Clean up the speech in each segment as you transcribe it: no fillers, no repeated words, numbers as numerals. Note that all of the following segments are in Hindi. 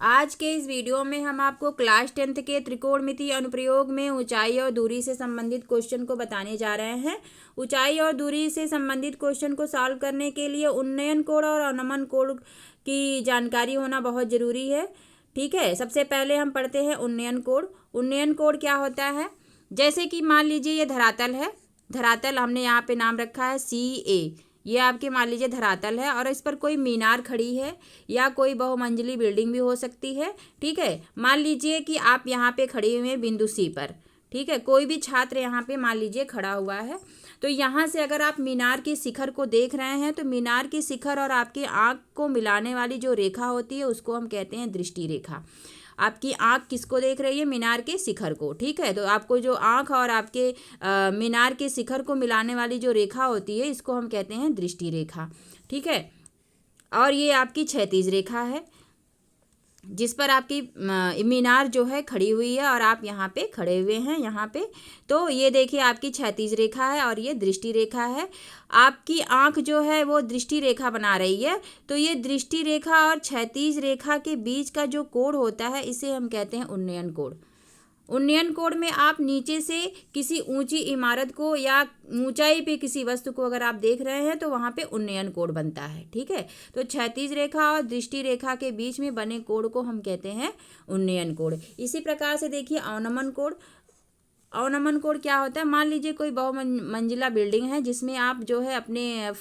आज के इस वीडियो में हम आपको क्लास 10th के त्रिकोणमितीय अनुप्रयोग में ऊंचाई और दूरी से संबंधित क्वेश्चन को बताने जा रहे हैं। ऊंचाई और दूरी से संबंधित क्वेश्चन को सॉल्व करने के लिए उन्नयन कोण और अवनमन कोण की जानकारी होना बहुत ज़रूरी है। ठीक है, सबसे पहले हम पढ़ते हैं उन्नयन कोण। उन्नयन कोण क्या होता है? जैसे कि मान लीजिए ये धरातल है, धरातल हमने यहाँ पे नाम रखा है CA। ये आपके मान लीजिए धरातल है और इस पर कोई मीनार खड़ी है या कोई बहुमंजिली बिल्डिंग भी हो सकती है। ठीक है, मान लीजिए कि आप यहाँ पे खड़े हुए हैं बिंदु C पर। ठीक है, कोई भी छात्र यहाँ पे मान लीजिए खड़ा हुआ है, तो यहाँ से अगर आप मीनार की शिखर को देख रहे हैं तो मीनार की शिखर और आपकी आँख को मिलाने वाली जो रेखा होती है उसको हम कहते हैं दृष्टि रेखा। आपकी आँख किसको देख रही है? मीनार के शिखर को। ठीक है, तो आपको जो आँख और आपके मीनार के शिखर को मिलाने वाली जो रेखा होती है इसको हम कहते हैं दृष्टि रेखा। ठीक है, और ये आपकी क्षैतिज रेखा है जिस पर आपकी मीनार जो है खड़ी हुई है और आप यहाँ पे खड़े हुए हैं यहाँ पे। तो ये देखिए आपकी क्षैतिज रेखा है और ये दृष्टि रेखा है। आपकी आँख जो है वो दृष्टि रेखा बना रही है, तो ये दृष्टि रेखा और क्षैतिज रेखा के बीच का जो कोण होता है इसे हम कहते हैं उन्नयन कोण। उन्नयन कोण में आप नीचे से किसी ऊंची इमारत को या ऊंचाई पे किसी वस्तु को अगर आप देख रहे हैं तो वहाँ पे उन्नयन कोण बनता है। ठीक है, तो क्षैतिज रेखा और दृष्टि रेखा के बीच में बने कोण को हम कहते हैं उन्नयन कोण। इसी प्रकार से देखिए अवनमन कोण। अवनमन कोण क्या होता है? मान लीजिए कोई बहुमंजिला बिल्डिंग है जिसमें आप जो है अपने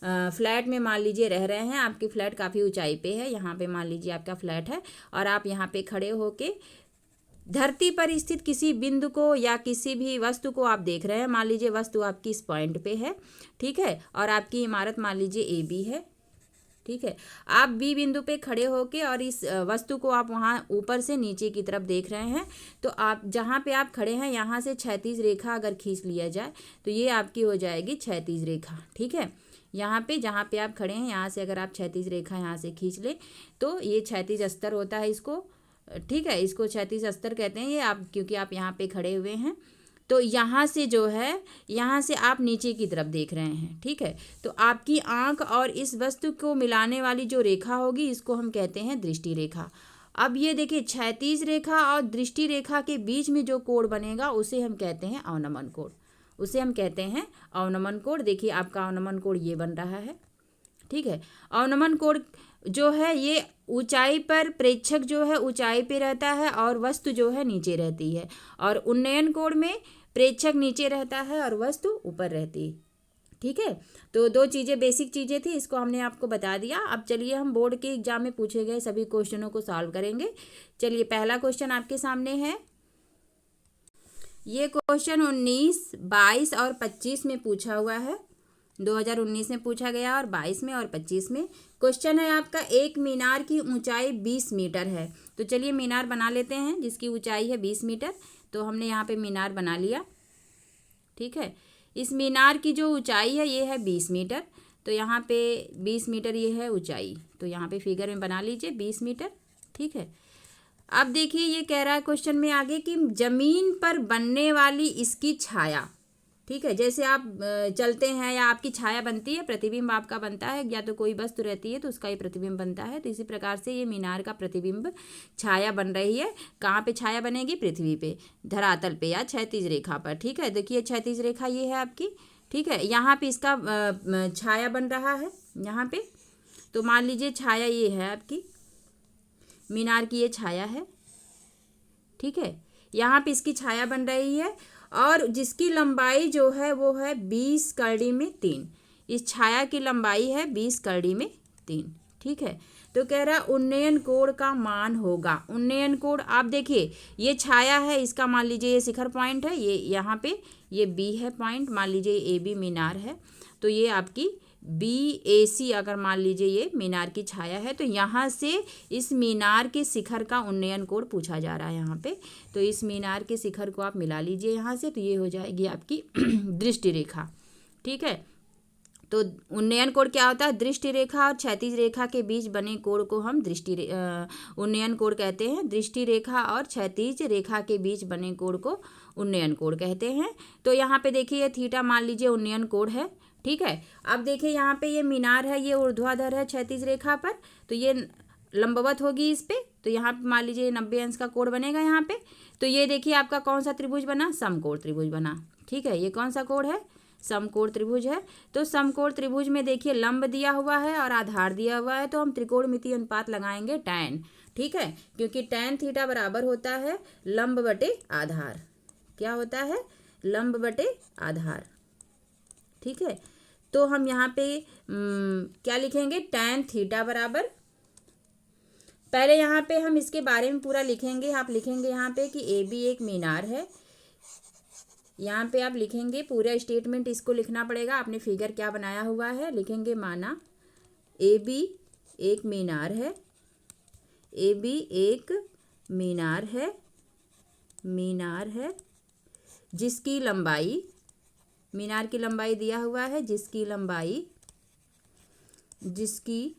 फ्लैट में मान लीजिए रह रहे हैं। आपकी फ्लैट काफ़ी ऊंचाई पे है, यहाँ पे मान लीजिए आपका फ्लैट है और आप यहाँ पे खड़े होके धरती पर स्थित किसी बिंदु को या किसी भी वस्तु को आप देख रहे हैं। मान लीजिए वस्तु आपकी इस पॉइंट पे है। ठीक है, और आपकी इमारत मान लीजिए AB है। ठीक है, आप B बिंदु पे खड़े होके और इस वस्तु को आप वहाँ ऊपर से नीचे की तरफ देख रहे हैं। तो आप जहाँ पे आप खड़े हैं यहाँ से क्षैतिज रेखा अगर खींच लिया जाए तो ये आपकी हो जाएगी क्षैतिज रेखा। ठीक है, यहाँ पे जहाँ पे आप खड़े हैं यहाँ से अगर आप क्षैतिज रेखा यहाँ से खींच लें तो ये क्षैतिज स्तर होता है इसको। ठीक है, इसको क्षैतिज स्तर कहते हैं ये आप, क्योंकि आप यहाँ पे खड़े हुए हैं। तो यहाँ से जो है यहाँ से आप नीचे की तरफ देख रहे हैं। ठीक है, तो आपकी आँख और इस वस्तु को मिलाने वाली जो रेखा होगी इसको हम कहते हैं दृष्टि रेखा। अब ये देखिए क्षैतिज रेखा और दृष्टि रेखा के बीच में जो कोण बनेगा उसे हम कहते हैं अवनमन कोण। उसे हम कहते हैं अवनमन कोण। देखिए आपका अवनमन कोण ये बन रहा है। ठीक है, अवनमन कोण जो है ये ऊंचाई पर प्रेक्षक जो है ऊंचाई पे रहता है और वस्तु जो है नीचे रहती है, और उन्नयन कोण में प्रेक्षक नीचे रहता है और वस्तु ऊपर रहती है। ठीक है, तो दो चीज़ें बेसिक चीज़ें थी, इसको हमने आपको बता दिया। अब चलिए हम बोर्ड के एग्जाम में पूछे गए सभी क्वेश्चनों को सॉल्व करेंगे। चलिए पहला क्वेश्चन आपके सामने है। ये क्वेश्चन 19, 22 और 25 में पूछा हुआ है। 2019 में पूछा गया और 22 में और 25 में। क्वेश्चन है आपका, एक मीनार की ऊंचाई 20 मीटर है। तो चलिए मीनार बना लेते हैं जिसकी ऊंचाई है 20 मीटर। तो हमने यहाँ पे मीनार बना लिया। ठीक है, इस मीनार की जो ऊंचाई है ये है 20 मीटर। तो यहाँ पे 20 मीटर ये है ऊंचाई, तो यहाँ पे फिगर में बना लीजिए 20 मीटर। ठीक है, अब देखिए ये कह रहा है क्वेश्चन में आगे कि जमीन पर बनने वाली इसकी छाया। ठीक है, जैसे आप चलते हैं या आपकी छाया बनती है, प्रतिबिंब आपका बनता है, या तो कोई वस्तु रहती है तो उसका ही प्रतिबिंब बनता है। तो इसी प्रकार से ये मीनार का प्रतिबिंब छाया बन रही है। कहाँ पे छाया बनेगी? पृथ्वी पे, धरातल पे या क्षैतिज रेखा पर। ठीक है, देखिए क्षैतिज रेखा ये है आपकी। ठीक है, यहाँ पे इसका छाया बन रहा है यहाँ पे। तो मान लीजिए छाया ये है आपकी मीनार की, ये छाया है। ठीक है, यहाँ पे इसकी छाया बन रही है और जिसकी लंबाई जो है वो है 20 करड़ी में 3। इस छाया की लंबाई है 20 करड़ी में 3। ठीक है, तो कह रहा है उन्नयन कोण का मान होगा। उन्नयन कोण आप देखिए ये छाया है, इसका मान लीजिए ये शिखर पॉइंट है, ये यहाँ पे ये B है पॉइंट, मान लीजिए AB मीनार है। तो ये आपकी BAC अगर मान लीजिए ये मीनार की छाया है, तो यहाँ से इस मीनार के शिखर का उन्नयन कोण पूछा जा रहा है यहाँ पे। तो इस मीनार के शिखर को आप मिला लीजिए यहाँ से, तो ये हो जाएगी आपकी दृष्टि रेखा। ठीक है, तो उन्नयन कोण क्या होता है? दृष्टि रेखा और क्षैतिज रेखा के बीच बने कोण को हम उन्नयन कोण कहते हैं। दृष्टि रेखा और क्षैतिज रेखा के बीच बने कोण को उन्नयन कोण कहते हैं। तो यहाँ पे देखिए ये थीटा मान लीजिए उन्नयन कोण है। ठीक है, अब देखिए यहाँ पे ये मीनार है, ये ऊर्ध्वाधर है क्षैतिज रेखा पर, तो ये लंबवत होगी इस पे। तो यहाँ पे मान लीजिए 90 अंश का कोण बनेगा यहाँ पे। तो ये देखिए आपका कौन सा त्रिभुज बना, समकोण त्रिभुज बना। ठीक है, ये कौन सा कोण है, समकोण त्रिभुज है। तो समकोण त्रिभुज में देखिए लंब दिया हुआ है और आधार दिया हुआ है, तो हम त्रिकोणमितीय अनुपात लगाएंगे tan। ठीक है, क्योंकि tan थीटा बराबर होता है लंब बटे आधार। क्या होता है, लंब बटे आधार। ठीक है, तो हम यहाँ पे क्या लिखेंगे, tan थीटा बराबर, पहले यहाँ पे हम इसके बारे में पूरा लिखेंगे। आप लिखेंगे यहाँ पे कि ए बी एक मीनार है। यहाँ पे आप लिखेंगे पूरा स्टेटमेंट, इसको लिखना पड़ेगा। आपने फिगर क्या बनाया हुआ है, लिखेंगे माना ए बी एक मीनार है, ए बी एक मीनार है, मीनार है जिसकी लंबाई, मीनार की लंबाई दिया हुआ है, जिसकी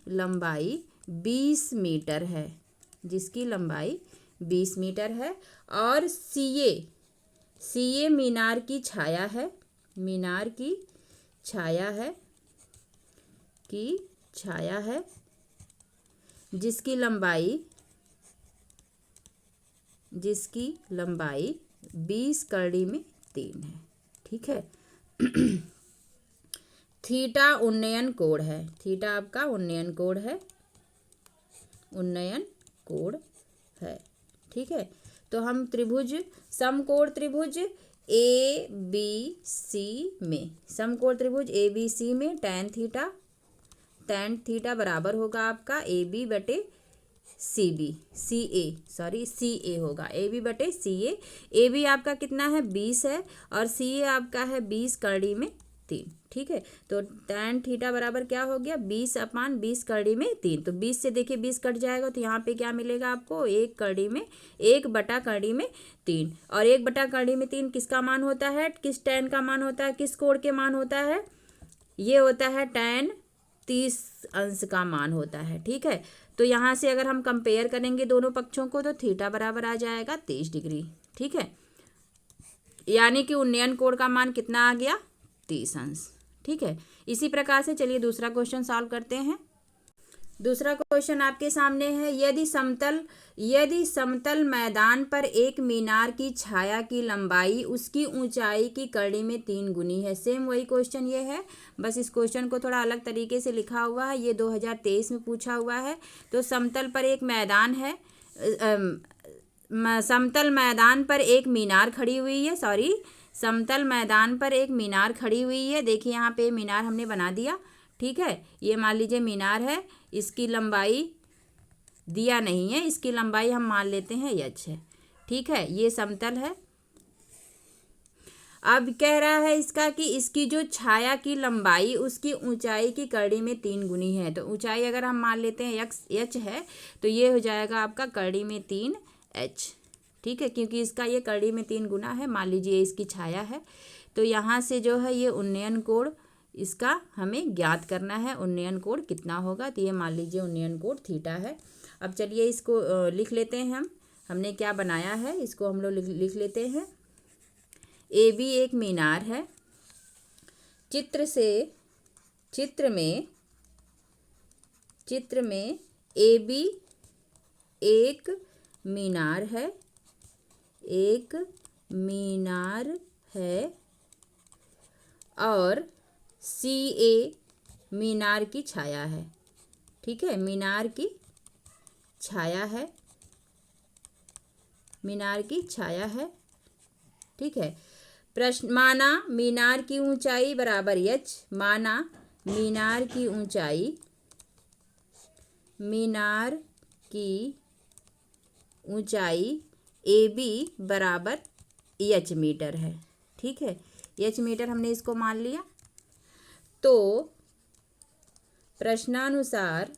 लंबाई 20 मीटर है, जिसकी लंबाई 20 मीटर है। और सीए मीनार की छाया है, मीनार की छाया है, जिसकी लंबाई 20 कड़ी में 3 है। ठीक है, थीटा उन्नयन कोण है, थीटा आपका उन्नयन कोण है। ठीक है, तो हम त्रिभुज, समकोण त्रिभुज ए बी सी में, समकोण त्रिभुज ए बी सी में tan थीटा बराबर होगा आपका ए बी बटे सी ए होगा, ए बी बटे सी ए बी आपका कितना है 20 है और सी ए आपका है 20 कड़ी में 3। ठीक है, तो tan थीटा बराबर क्या हो गया, 20/20 कड़ी में 3। तो 20 से देखिए 20 कट जाएगा, तो यहाँ पे क्या मिलेगा आपको, 1 बटा कड़ी में 3। और 1 बटा कड़ी में 3 किसका मान होता है, किस tan का मान होता है, किस कोण के मान होता है, ये होता है tan 30 अंश का मान होता है। ठीक है, तो यहाँ से अगर हम कंपेयर करेंगे दोनों पक्षों को, तो थीटा बराबर आ जाएगा 23 डिग्री। ठीक है, यानी कि उन्नयन कोण का मान कितना आ गया, 30 अंश। ठीक है, इसी प्रकार से चलिए दूसरा क्वेश्चन सॉल्व करते हैं। दूसरा क्वेश्चन आपके सामने है, यदि समतल मैदान पर एक मीनार की छाया की लंबाई उसकी ऊंचाई की कड़ी में 3 गुनी है। सेम वही क्वेश्चन ये है, बस इस क्वेश्चन को थोड़ा अलग तरीके से लिखा हुआ है। ये 2023 में पूछा हुआ है। तो समतल पर एक मैदान है, समतल मैदान पर एक मीनार खड़ी हुई है, समतल मैदान पर एक मीनार खड़ी हुई है। देखिए यहाँ पे मीनार हमने बना दिया। ठीक है, ये मान लीजिए मीनार है, इसकी लंबाई दिया नहीं है, इसकी लंबाई हम मान लेते हैं h है। ठीक है, ये समतल है। अब कह रहा है इसका कि इसकी जो छाया की लंबाई उसकी ऊंचाई की कड़ी में 3 गुनी है। तो ऊंचाई अगर हम मान लेते हैं h है, तो ये हो जाएगा आपका कड़ी में 3h। ठीक है, क्योंकि इसका ये कड़ी में 3 गुना है, मान लीजिए इसकी छाया है। तो यहाँ से जो है ये उन्नयन कोण, इसका हमें ज्ञात करना है, उन्नयन कोण कितना होगा। तो ये मान लीजिए उन्नयन कोण थीटा है। अब चलिए इसको लिख लेते हैं हमने क्या बनाया है, इसको हम लोग लिख लेते हैं। ए बी एक मीनार है, चित्र में ए बी एक मीनार है, और सी ए मीनार की छाया है। ठीक है, मीनार की छाया है। ठीक है, प्रश्न, माना मीनार की ऊंचाई बराबर h, माना मीनार की ऊंचाई ए बी बराबर h मीटर है। ठीक है, h मीटर हमने इसको मान लिया। तो प्रश्नानुसार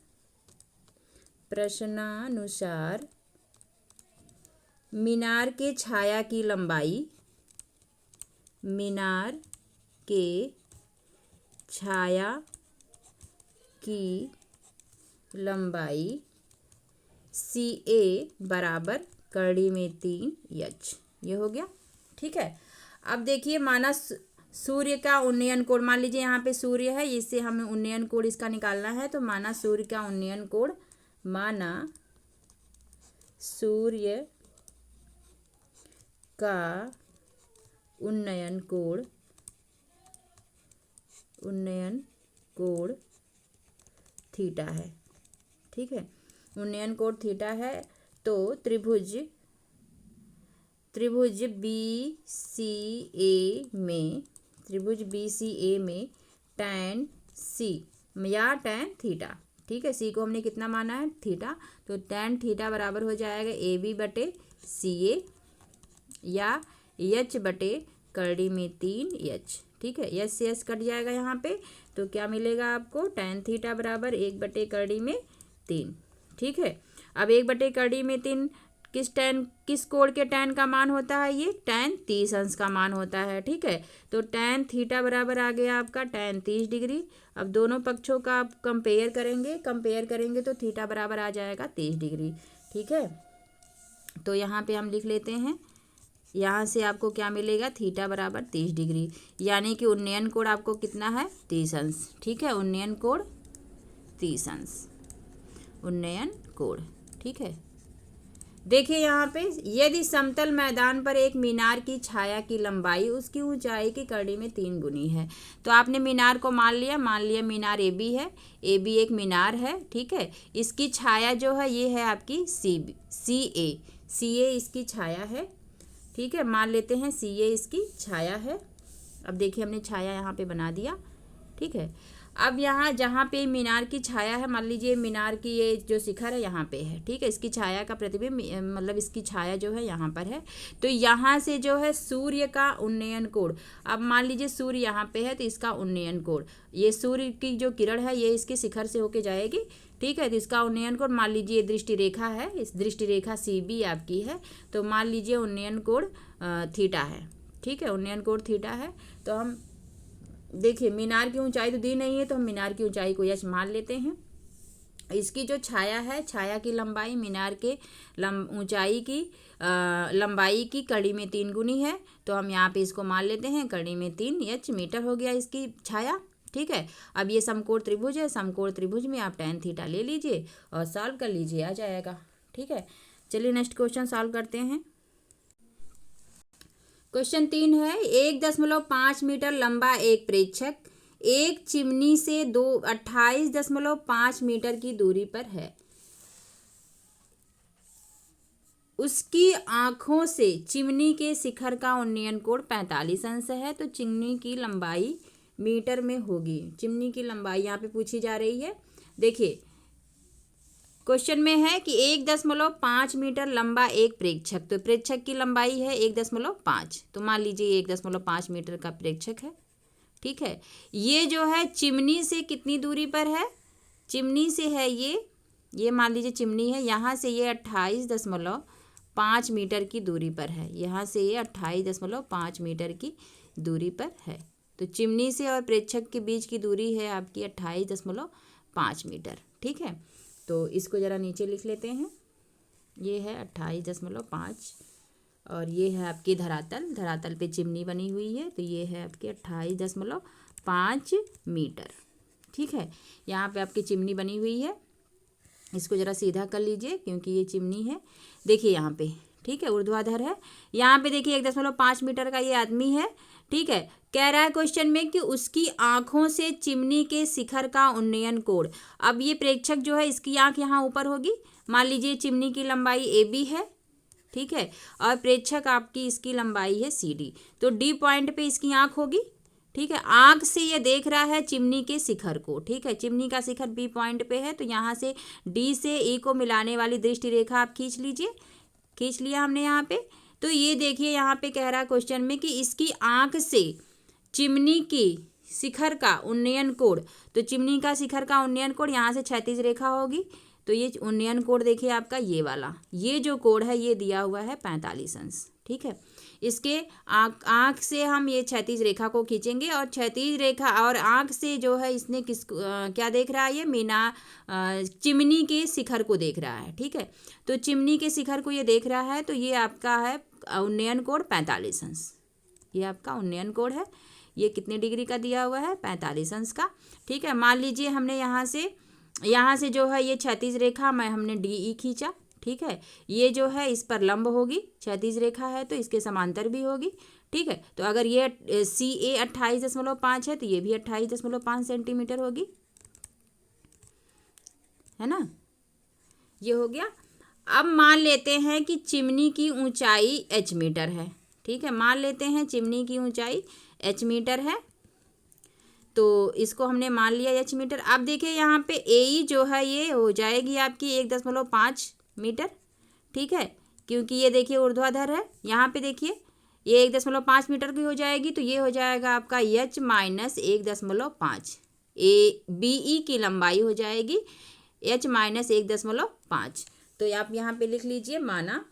मीनार के छाया की लंबाई सी ए बराबर कड़ी में 3h, ये हो गया। ठीक है, अब देखिए माना सूर्य का उन्नयन कोण, मान लीजिए यहाँ पे सूर्य है, इससे हमें उन्नयन कोण इसका निकालना है। तो माना सूर्य का उन्नयन कोण, माना सूर्य का उन्नयन कोण थीटा है। ठीक है, उन्नयन कोण थीटा है। तो त्रिभुज BCA में tan C या tan थीटा, ठीक है, C को हमने कितना माना है, थीटा, तो tan थीटा बराबर हो जाएगा AB बटे CA या H बटे करड़ी में 3H। ठीक है, H से H कट जाएगा यहाँ पे, तो क्या मिलेगा आपको, tan थीटा बराबर 1 बटे करड़ी में 3। ठीक है, अब 1 बटे करड़ी में 3 किस कोण के tan का मान होता है, ये tan 30 अंश का मान होता है। ठीक है, तो tan थीटा बराबर आ गया आपका tan 30 डिग्री। अब दोनों पक्षों का आप कंपेयर करेंगे तो थीटा बराबर आ जाएगा 30 डिग्री। ठीक है, तो यहाँ पे हम लिख लेते हैं, यहाँ से आपको क्या मिलेगा, थीटा बराबर 30 डिग्री, यानी कि उन्नयन कोण आपको कितना है, 30 अंश। ठीक है, उन्नयन कोण 30 अंश, उन्नयन कोण। ठीक है, देखिए यहाँ पे, यदि समतल मैदान पर एक मीनार की छाया की लंबाई उसकी ऊंचाई की करड़ी में 3 गुनी है, तो आपने मीनार को मान लिया मीनार AB है, AB एक मीनार है। ठीक है, इसकी छाया जो है ये है आपकी CA इसकी छाया है। ठीक है, मान लेते हैं CA इसकी छाया है। अब देखिए हमने छाया यहाँ पे बना दिया। ठीक है, अब यहाँ जहाँ पे मीनार की छाया है, मान लीजिए मीनार की ये जो शिखर है यहाँ पे है। ठीक है, इसकी छाया का प्रतिबिंब मतलब इसकी छाया जो है यहाँ पर है, तो यहाँ से जो है सूर्य का उन्नयन कोण, अब मान लीजिए सूर्य यहाँ पे है तो इसका उन्नयन कोण, ये सूर्य की जो किरण है ये इसके शिखर से होके जाएगी। ठीक है, तो इसका उन्नयन कोण मान लीजिए दृष्टि रेखा है, इस दृष्टि रेखा CB आपकी है, तो मान लीजिए उन्नयन कोण थीटा है। ठीक है, उन्नयन कोण थीटा है। तो हम देखिए मीनार की ऊंचाई तो दी नहीं है, तो हम मीनार की ऊंचाई को H मान लेते हैं। इसकी जो छाया है, छाया की लंबाई मीनार के ऊंचाई की लंबाई की कड़ी में 3 गुनी है, तो हम यहाँ पे इसको मान लेते हैं कड़ी में 3H मीटर हो गया इसकी छाया। ठीक है, अब ये समकोण त्रिभुज है, समकोण त्रिभुज में आप tan थीटा ले लीजिए और सॉल्व कर लीजिए, आ जाएगा। ठीक है, चलिए नेक्स्ट क्वेश्चन सॉल्व करते हैं। क्वेश्चन 3 है, 1.5 मीटर लंबा एक प्रेक्षक एक चिमनी से 28.5 मीटर की दूरी पर है। उसकी आंखों से चिमनी के शिखर का उन्नयन कोण 45 अंश है, तो चिमनी की लंबाई मीटर में होगी। चिमनी की लंबाई यहाँ पे पूछी जा रही है। देखिए क्वेश्चन में है कि 1.5 मीटर लंबा एक प्रेक्षक, तो प्रेक्षक की लंबाई है 1.5, तो मान लीजिए 1.5 मीटर का प्रेक्षक है। ठीक है, ये जो है चिमनी से कितनी दूरी पर है, चिमनी से है ये मान लीजिए चिमनी है, यहाँ से ये 28.5 मीटर की दूरी पर है, यहाँ से ये 28.5 मीटर की दूरी पर है। तो चिमनी से और प्रेक्षक के बीच की दूरी है आपकी 28.5 मीटर। ठीक है, तो इसको ज़रा नीचे लिख लेते हैं, ये है 28.5 और ये है आपकी धरातल पे चिमनी बनी हुई है, तो ये है आपकी 28.5 मीटर। ठीक है, यहाँ पे आपकी चिमनी बनी हुई है, इसको ज़रा सीधा कर लीजिए क्योंकि ये चिमनी है। देखिए यहाँ पे, ठीक है, ऊर्ध्वाधर है, यहाँ पे देखिए 1.5 मीटर का ये आदमी है। ठीक है, कह रहा है क्वेश्चन में कि उसकी आंखों से चिमनी के शिखर का उन्नयन कोण। अब ये प्रेक्षक जो है इसकी आंख यहाँ ऊपर होगी, मान लीजिए चिमनी की लंबाई AB है। ठीक है, और प्रेक्षक आपकी इसकी लंबाई है CD, तो D पॉइंट पे इसकी आंख होगी। ठीक है, आंख से ये देख रहा है चिमनी के शिखर को। ठीक है, चिमनी का शिखर B पॉइंट पे है, तो यहाँ से D से E को मिलाने वाली दृष्टि रेखा आप खींच लीजिए, खींच लिया हमने यहाँ पे। तो ये देखिए यहाँ पे कह रहा है क्वेश्चन में कि इसकी आंख से चिमनी की शिखर का उन्नयन कोण, तो चिमनी का शिखर का उन्नयन कोण यहाँ से क्षैतिज रेखा होगी, तो ये उन्नयन कोण देखिए आपका ये वाला, ये जो कोण है ये दिया हुआ है 45 अंश। ठीक है, इसके आँख से हम ये क्षैतिज रेखा को खींचेंगे और क्षैतिज रेखा और आँख से जो है इसने क्या देख रहा है, ये चिमनी के शिखर को देख रहा है। ठीक है, तो चिमनी के शिखर को ये देख रहा है, तो ये आपका है उन्नयन कोण 45 अंश, ये आपका उन्नयन कोण है। ये कितने डिग्री का दिया हुआ है, 45 अंश का। ठीक है, मान लीजिए हमने यहाँ से जो है ये क्षैतिज रेखा हमने DE खींचा। ठीक है। ये जो है इस पर लंब होगी, क्षैतिज रेखा है तो इसके समांतर भी होगी, ठीक है। तो अगर ये CA 28.5 है तो ये भी 28.5 सेंटीमीटर होगी, है ना। ये हो गया। अब मान लेते हैं कि चिमनी की ऊंचाई h मीटर है, ठीक है। मान लेते हैं चिमनी की ऊंचाई h मीटर है, तो इसको हमने मान लिया h मीटर। अब देखिए यहाँ पे AE जो है ये हो जाएगी आपकी 1.5 मीटर, ठीक है, क्योंकि ये देखिए ऊर्ध्वाधर है। यहाँ पे देखिए ये 1.5 मीटर की हो जाएगी, तो ये हो जाएगा आपका h माइनस 1.5। BE की लंबाई हो जाएगी h माइनस 1.5। तो आप यहाँ पे लिख लीजिए, माना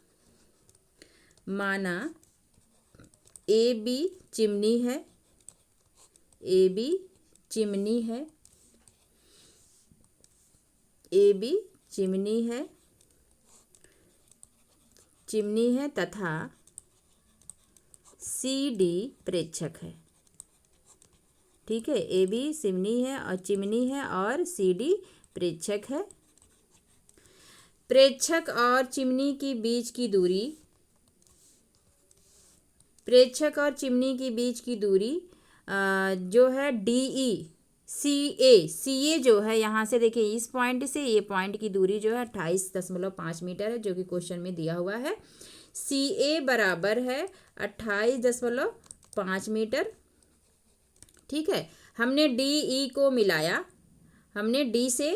AB चिमनी है, AB चिमनी है, AB चिमनी है तथा CD प्रेक्षक है, ठीक है। AB चिमनी है और CD प्रेक्षक है। प्रेक्षक और चिमनी के बीच की दूरी जो है DE CA जो है, यहाँ से देखिए इस पॉइंट से ये पॉइंट की दूरी जो है 28.5 मीटर है, जो कि क्वेश्चन में दिया हुआ है। CA बराबर है 28.5 मीटर, ठीक है। हमने DE को मिलाया, हमने D से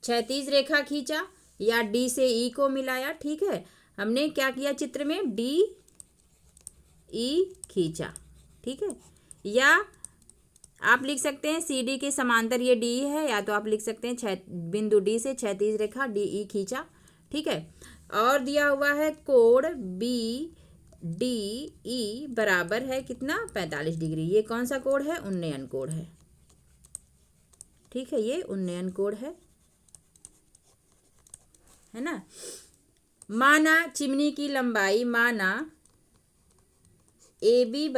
क्षैतिज रेखा खींचा या D से E को मिलाया, ठीक है। हमने क्या किया, चित्र में DE खींचा, ठीक है। या आप लिख सकते हैं CD के समांतर ये DE है, या तो आप लिख सकते हैं बिंदु D से क्षैतिज रेखा DE खींचा, ठीक है। और दिया हुआ है कोण BDE बराबर है कितना, 45 डिग्री। ये कौन सा कोण है, उन्नयन कोण है, ठीक है। ये उन्नयन कोण है ना। माना चिमनी की लंबाई, माना AB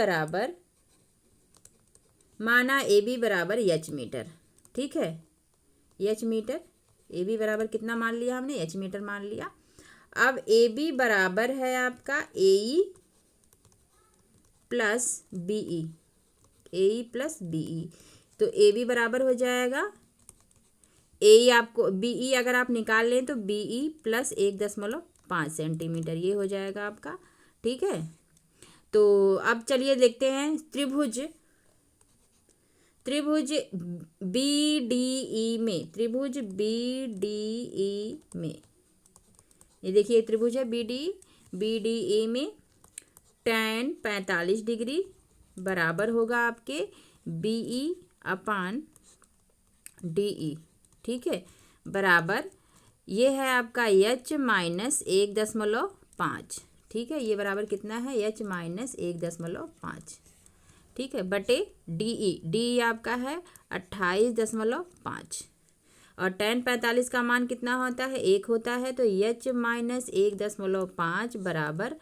बराबर h मीटर, ठीक है। h मीटर, AB बराबर कितना मान लिया हमने, h मीटर मान लिया। अब AB बराबर है आपका AE प्लस BE, तो AB बराबर हो जाएगा AE, आपको BE अगर आप निकाल लें तो BE प्लस 1.5 सेंटीमीटर, ये हो जाएगा आपका, ठीक है। तो अब चलिए देखते हैं त्रिभुज BDE में, ये देखिए त्रिभुज है BDE में tan 45 डिग्री बराबर होगा आपके BE अपान DE, ठीक है, बराबर ये है आपका h माइनस 1.5, ठीक है। ये बराबर कितना है, h माइनस 1.5, ठीक है, बटे DE आपका है 28.5, और tan 45 का मान कितना होता है, 1 होता है, तो h माइनस 1.5 बराबर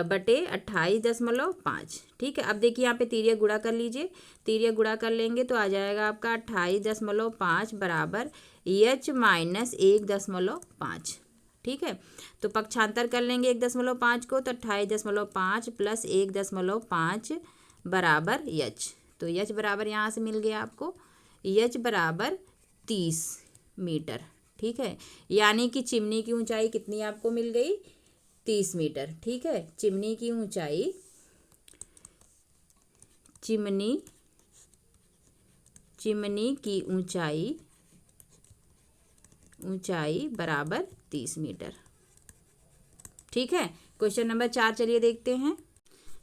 बटे 28.5, ठीक है। अब देखिए यहाँ पे तिर्यक गुणा कर लीजिए, तिर्यक गुणा कर लेंगे तो आ जाएगा आपका 28.5 बराबर h माइनस 1.5, ठीक है। तो पक्षांतर कर लेंगे 1.5 को, तो 28.5 प्लस 1.5 बराबर h, तो h बराबर यहाँ से मिल गया आपको, h बराबर 30 मीटर, ठीक है। यानी कि चिमनी की ऊंचाई कितनी आपको मिल गई, 30 मीटर, ठीक है। चिमनी की ऊंचाई बराबर 30 मीटर, ठीक है। क्वेश्चन नंबर 4 चलिए देखते हैं।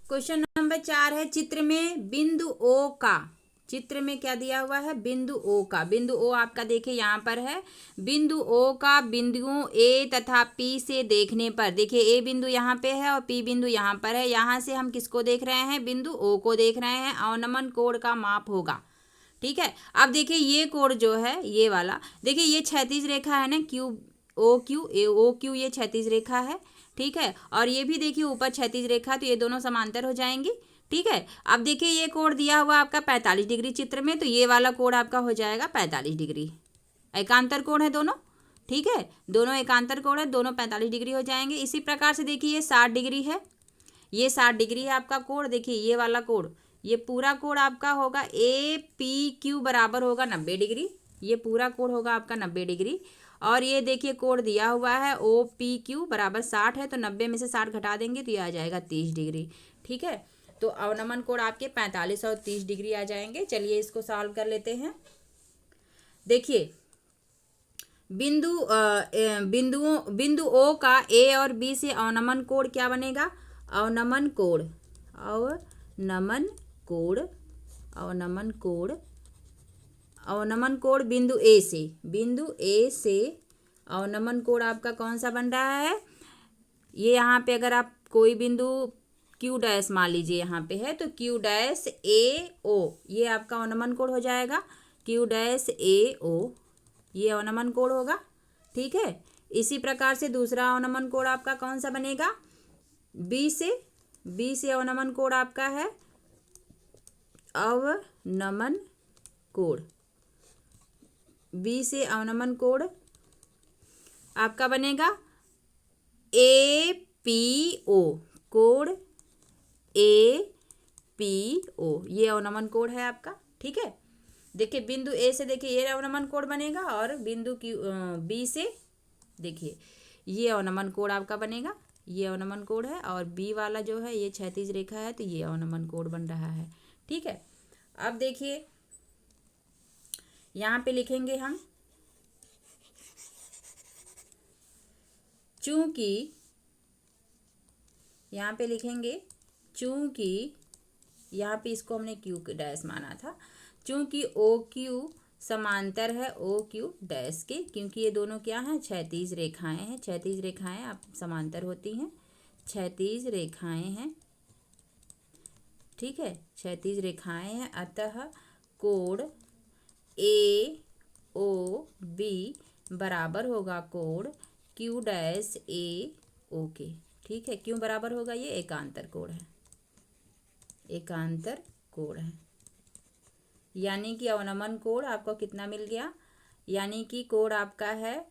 क्वेश्चन नंबर 4 है, चित्र में बिंदु O का, चित्र में क्या दिया हुआ है, बिंदु O का, बिंदु O आपका देखिए यहाँ पर है। बिंदु O का बिंदुओं A तथा P से देखने पर, देखिए A बिंदु यहाँ पे है और P बिंदु यहाँ पर है। यहाँ से हम किसको देख रहे हैं, बिंदु O को देख रहे हैं। अवनमन कोण का माप होगा, ठीक है। अब देखिए ये कोण जो है, ये वाला देखिए, ये क्षैतिज रेखा है ना, OQ, ये क्षैतिज रेखा है, ठीक है। और ये भी देखिए ऊपर क्षैतिज रेखा, तो ये दोनों समांतर हो जाएंगी, ठीक है। अब देखिए ये कोण दिया हुआ आपका 45 डिग्री चित्र में, तो ये वाला कोण आपका हो जाएगा 45 डिग्री, एकांतर कोण है दोनों, ठीक है, दोनों एकांतर कोण है, दोनों 45 डिग्री हो जाएंगे। इसी प्रकार से देखिए ये 60 डिग्री है, ये 60 डिग्री है आपका कोण। देखिए ये वाला कोण, ये पूरा कोण आपका होगा APQ बराबर होगा 90 डिग्री। ये पूरा कोण होगा आपका 90 डिग्री। और ये देखिए कोण दिया हुआ है OPQ बराबर 60 है, तो 90 में से 60 घटा देंगे तो ये आ जाएगा 30 डिग्री। ठीक है, तो अवनमन कोण आपके 45 और 30 डिग्री आ जाएंगे। चलिए इसको सॉल्व कर लेते हैं। देखिए बिंदु O का A और B से अवनमन कोण क्या बनेगा? अवनमन कोण बिंदु A से अवनमन कोण आपका कौन सा बन रहा है? ये यहाँ पे अगर आप कोई बिंदु Q डैश मान लीजिए यहाँ पे है, तो Q डैश AO ये आपका अवनमन कोण हो जाएगा। Q डैश AO ये अवनमन कोण होगा। ठीक है, इसी प्रकार से दूसरा अवनमन कोण आपका कौन सा बनेगा? B से अवनमन कोण आपका है अवनमन कोण। B से अवनमन कोण आपका बनेगा APO, कोण APO ये अवनमन कोण है आपका। ठीक है, देखिए बिंदु A से देखिए ये अवनमन कोण बनेगा, और बिंदु B से देखिए ये अवनमन कोण आपका बनेगा। ये अवनमन कोण है, और B वाला जो है ये क्षैतिज रेखा है, तो ये अवनमन कोण बन रहा है। ठीक है, अब देखिए यहाँ पे लिखेंगे हम, चूंकि यहाँ पे लिखेंगे, चूंकि यहाँ पे इसको हमने Q डैश माना था, चूंकि OQ समांतर है OQ डैश के, क्योंकि ये दोनों क्या हैं? क्षैतिज रेखाएं हैं। क्षैतिज रेखाएं आप समांतर होती हैं, क्षैतिज रेखाएं हैं। ठीक है, क्षैतिज रेखाएं हैं, अतः कोण AOB बराबर होगा कोण Q डैश AO के। ठीक है, क्यों बराबर होगा? ये एकांतर कोण है, एकांतर कोण है। यानी कि अवनमन कोण आपको कितना मिल गया? यानी कि कोण आपका है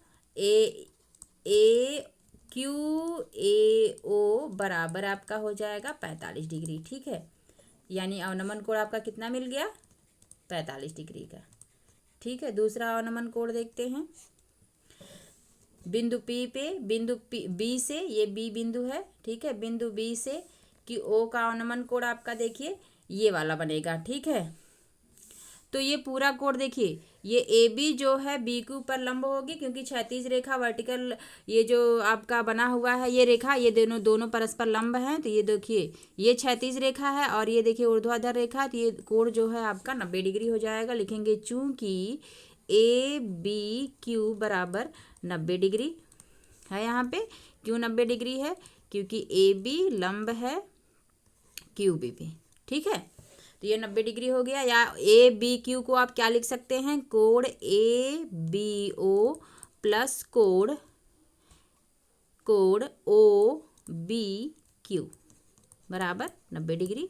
QAO बराबर आपका हो जाएगा 45 डिग्री। ठीक है, यानी अवनमन कोण आपका कितना मिल गया? 45 डिग्री का। ठीक है, दूसरा अवनमन कोण देखते हैं। बिंदु B से, ये B बिंदु है। ठीक है, बिंदु B से कि O का अवनमन कोण आपका देखिए ये वाला बनेगा। ठीक है, तो ये पूरा कोण देखिए, ये AB जो है B के ऊपर लंब होगी, क्योंकि क्षैतिज रेखा वर्टिकल ये जो आपका बना हुआ है ये रेखा, ये दोनों परस्पर लंब हैं। तो ये देखिए ये क्षैतिज रेखा है, और ये देखिए ऊर्ध्वाधर रेखा, तो ये कोण जो है आपका 90 डिग्री हो जाएगा। लिखेंगे चूंकि ABQ बराबर 90 डिग्री है। यहाँ पे क्यों 90 डिग्री है? क्योंकि AB लंब है QB पे। ठीक है, तो ये 90 डिग्री हो गया। या ABQ को आप क्या लिख सकते हैं? कोण ABO प्लस कोण OBQ बराबर 90 डिग्री।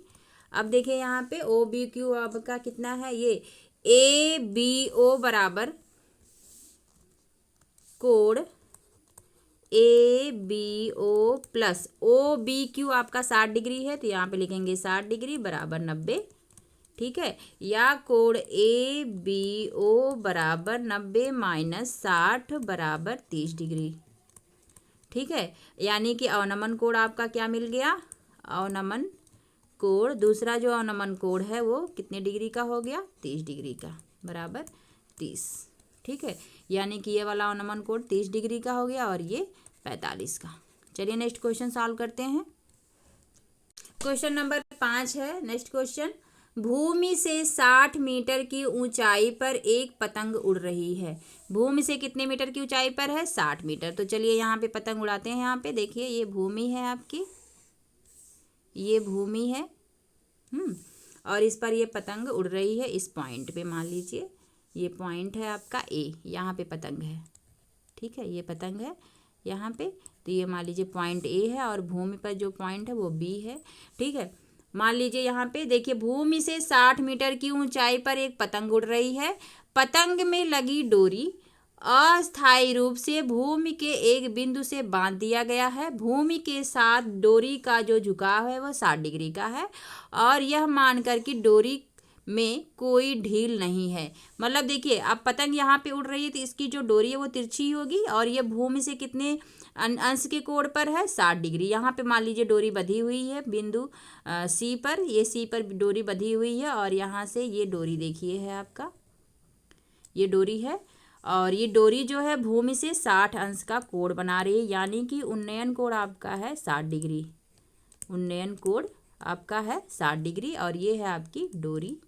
अब देखिए यहाँ पे OBQ आपका कितना है? ये ABO बराबर कोण ABO प्लस OBQ आपका 60 डिग्री है, तो यहाँ पे लिखेंगे 60 डिग्री बराबर 90। ठीक है, या कोण ABO बराबर 90 माइनस 60 बराबर 30 डिग्री। ठीक है, यानी कि अवनमन कोण आपका क्या मिल गया? अवनमन कोण, दूसरा जो अवनमन कोण है वो कितने डिग्री का हो गया? 30 डिग्री का, बराबर 30। ठीक है, यानी कि ये वाला अवनमन कोण 30 डिग्री का हो गया, और ये 45 का। चलिए नेक्स्ट क्वेश्चन सॉल्व करते हैं। क्वेश्चन नंबर 5 है। नेक्स्ट क्वेश्चन, भूमि से 60 मीटर की ऊंचाई पर एक पतंग उड़ रही है। भूमि से कितने मीटर की ऊंचाई पर है? 60 मीटर। तो चलिए यहाँ पे पतंग उड़ाते हैं। यहाँ पे देखिए ये भूमि है आपकी, ये भूमि है, और इस पर ये पतंग उड़ रही है। इस पॉइंट पे मान लीजिए ये पॉइंट है आपका A, यहाँ पे पतंग है। ठीक है, ये पतंग है यहाँ पे, तो ये मान लीजिए पॉइंट A है, और भूमि पर जो पॉइंट है वो B है। ठीक है, मान लीजिए यहाँ पे देखिए भूमि से 60 मीटर की ऊंचाई पर एक पतंग उड़ रही है। पतंग में लगी डोरी अस्थायी रूप से भूमि के एक बिंदु से बांध दिया गया है। भूमि के साथ डोरी का जो झुकाव है वह 60 डिग्री का है और यह मानकर कि डोरी में कोई ढील नहीं है। मतलब देखिए, अब पतंग यहाँ पे उड़ रही है तो इसकी जो डोरी है वो तिरछी होगी और ये भूमि से कितने अंश के कोण पर है, 60 डिग्री। यहाँ पे मान लीजिए डोरी बंधी हुई है बिंदु सी पर, ये सी पर डोरी बंधी हुई है और यहाँ से ये डोरी देखिए है आपका, ये डोरी है और ये डोरी जो है भूमि से 60 अंश का कोण बना रही है, यानी कि उन्नयन कोण आपका है 60 डिग्री। उन्नयन कोण आपका है 60 डिग्री और ये है आपकी डोरी,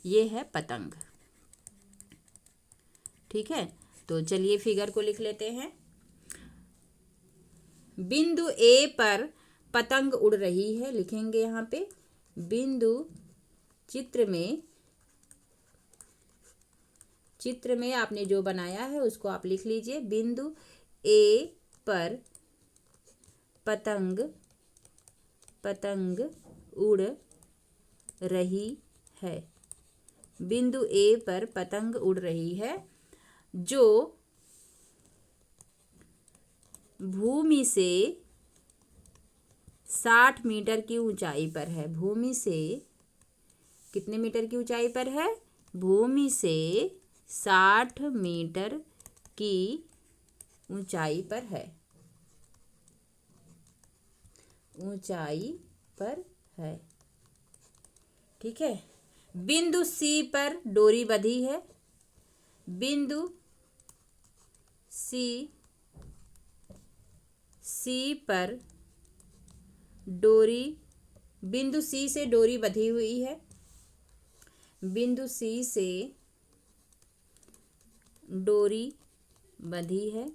ये है पतंग। ठीक है, तो चलिए फिगर को लिख लेते हैं। बिंदु ए पर पतंग उड़ रही है, लिखेंगे यहाँ पे बिंदु चित्र में आपने जो बनाया है उसको आप लिख लीजिए। बिंदु ए पर पतंग उड़ रही है। बिंदु ए पर पतंग उड़ रही है जो भूमि से 60 मीटर की ऊंचाई पर है। भूमि से कितने मीटर की ऊंचाई पर है? भूमि से 60 मीटर की ऊंचाई पर है। ऊंचाई पर है, ठीक है। बिंदु सी पर डोरी बंधी है। बिंदु सी पर डोरी, बिंदु सी से डोरी बंधी हुई है। बिंदु सी से डोरी बंधी है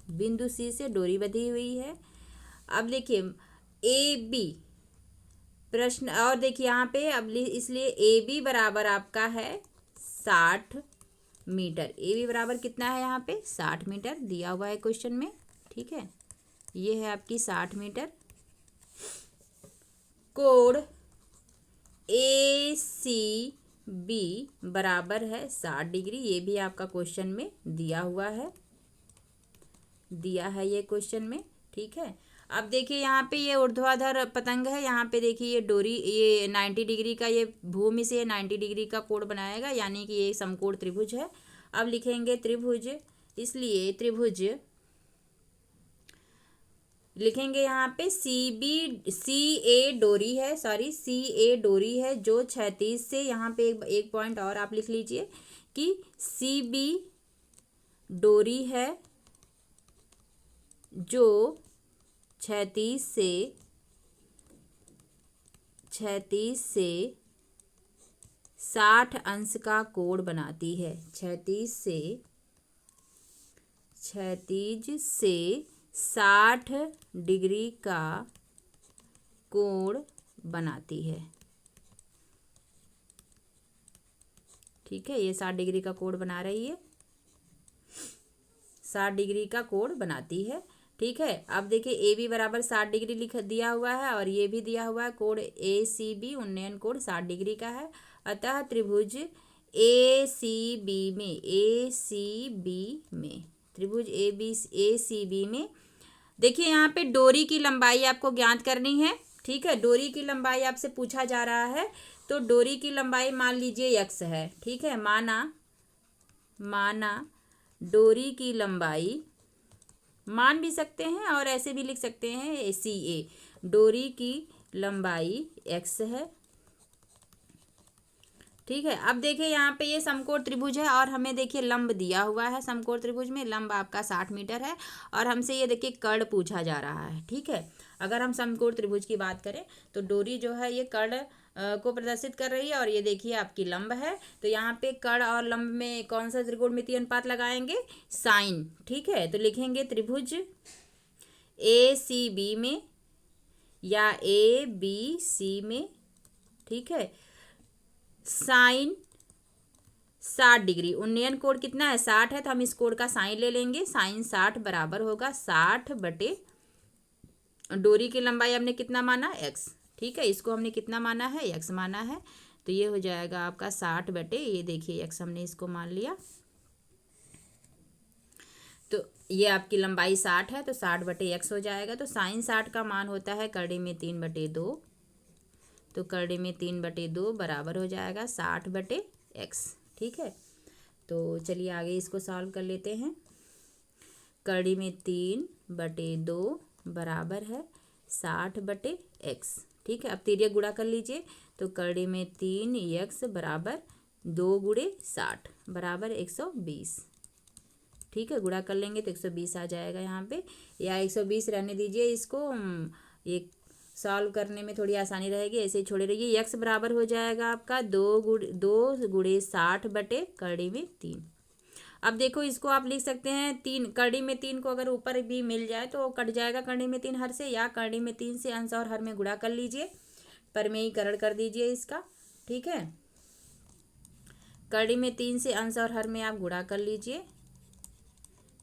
बिंदु सी से डोरी बंधी हुई है। अब देखिए ए बी प्रश्न, और देखिए यहाँ पे अब इसलिए ए बी बराबर आपका है 60 मीटर। ए बी बराबर कितना है यहाँ पे? 60 मीटर दिया हुआ है क्वेश्चन में, ठीक है। ये है आपकी 60 मीटर। कोण ए सी बी बराबर है 60 डिग्री। ये भी आपका क्वेश्चन में दिया हुआ है, दिया है ये क्वेश्चन में, ठीक है। अब देखिए यहाँ पे ये ऊर्ध्वाधर पतंग है। यहाँ पे देखिए ये डोरी, ये 90 डिग्री का, ये भूमि से 90 डिग्री का कोण बनाएगा, यानी कि ये समकोण त्रिभुज है। अब लिखेंगे त्रिभुज, इसलिए त्रिभुज लिखेंगे यहाँ पे सी ए डोरी है जो क्षैतिज से, यहाँ पे एक पॉइंट और आप लिख लीजिए कि सी बी डोरी है जो क्षैतिज से 60 अंश का कोण बनाती है। क्षैतिज से 60 डिग्री का कोण बनाती है, ठीक है। ये 60 डिग्री का कोण बना रही है, 60 डिग्री का कोण बनाती है, ठीक है। अब देखिए ए बी बराबर 60 डिग्री लिख दिया हुआ है और ये भी दिया हुआ है कोण ए सी बी, उन्नयन कोण 60 डिग्री का है। अतः त्रिभुज ए सी बी में देखिए यहाँ पे डोरी की लंबाई आपको ज्ञात करनी है, ठीक है। डोरी की लंबाई आपसे पूछा जा रहा है, तो डोरी की लंबाई मान लीजिए x है, ठीक है। माना डोरी की लंबाई, मान भी सकते हैं और ऐसे भी लिख सकते हैं सी ए, डोरी की लंबाई x है, ठीक है। अब देखिए यहाँ पे ये समकोण त्रिभुज है और हमें देखिए लंब दिया हुआ है। समकोण त्रिभुज में लंब आपका 60 मीटर है और हमसे ये देखिए कर्ण पूछा जा रहा है, ठीक है। अगर हम समकोण त्रिभुज की बात करें तो डोरी जो है ये कर्ण को प्रदर्शित कर रही है और ये देखिए आपकी लंब है। तो यहाँ पे कर्ण और लंब में कौन सा त्रिकोणमितीय अनुपात लगाएंगे? साइन, ठीक है। तो लिखेंगे त्रिभुज ए सी बी में या ए बी सी में, ठीक है, साइन 60 डिग्री। उन्नयन कोण कितना है? 60 है, तो हम इस कोण का साइन ले लेंगे। साइन 60 बराबर होगा 60 बटे डोरी की लंबाई हमने कितना माना? x, ठीक है, इसको हमने कितना माना है, x माना है, तो ये हो जाएगा आपका 60 बटे, ये देखिए x हमने इसको मान लिया, तो ये आपकी लंबाई 60 है, तो 60 बटे x हो जाएगा। तो साइन 60 का मान होता है करड़ी में 3/2, तो करड़ी में 3/2 बराबर हो जाएगा 60 बटे x। ठीक है, तो चलिए आगे इसको सॉल्व कर लेते हैं। करड़ी में 3/2 बराबर है 60 बटे x। ठीक है, अब तिर्यक गुणा कर लीजिए, तो करड़ी में 3x बराबर 2 गुणे 60 बराबर 120। ठीक है, गुणा कर लेंगे तो 120 आ जाएगा यहाँ पे, या 120 रहने दीजिए इसको, ये सॉल्व करने में थोड़ी आसानी रहेगी, ऐसे ही छोड़े रहिए। x बराबर हो जाएगा आपका 2 गुणे 60 बटे करड़ी में 3। अब देखो इसको आप लिख सकते हैं 3, करड़ी में 3 को अगर ऊपर भी मिल जाए तो कट जाएगा करड़ी में 3 हर से, या करड़ी में 3 से अंश और हर में गुणा कर लीजिए, परमेयीकरण कर दीजिए इसका। ठीक है, करड़ी में 3 से अंश और हर में आप गुणा कर लीजिए,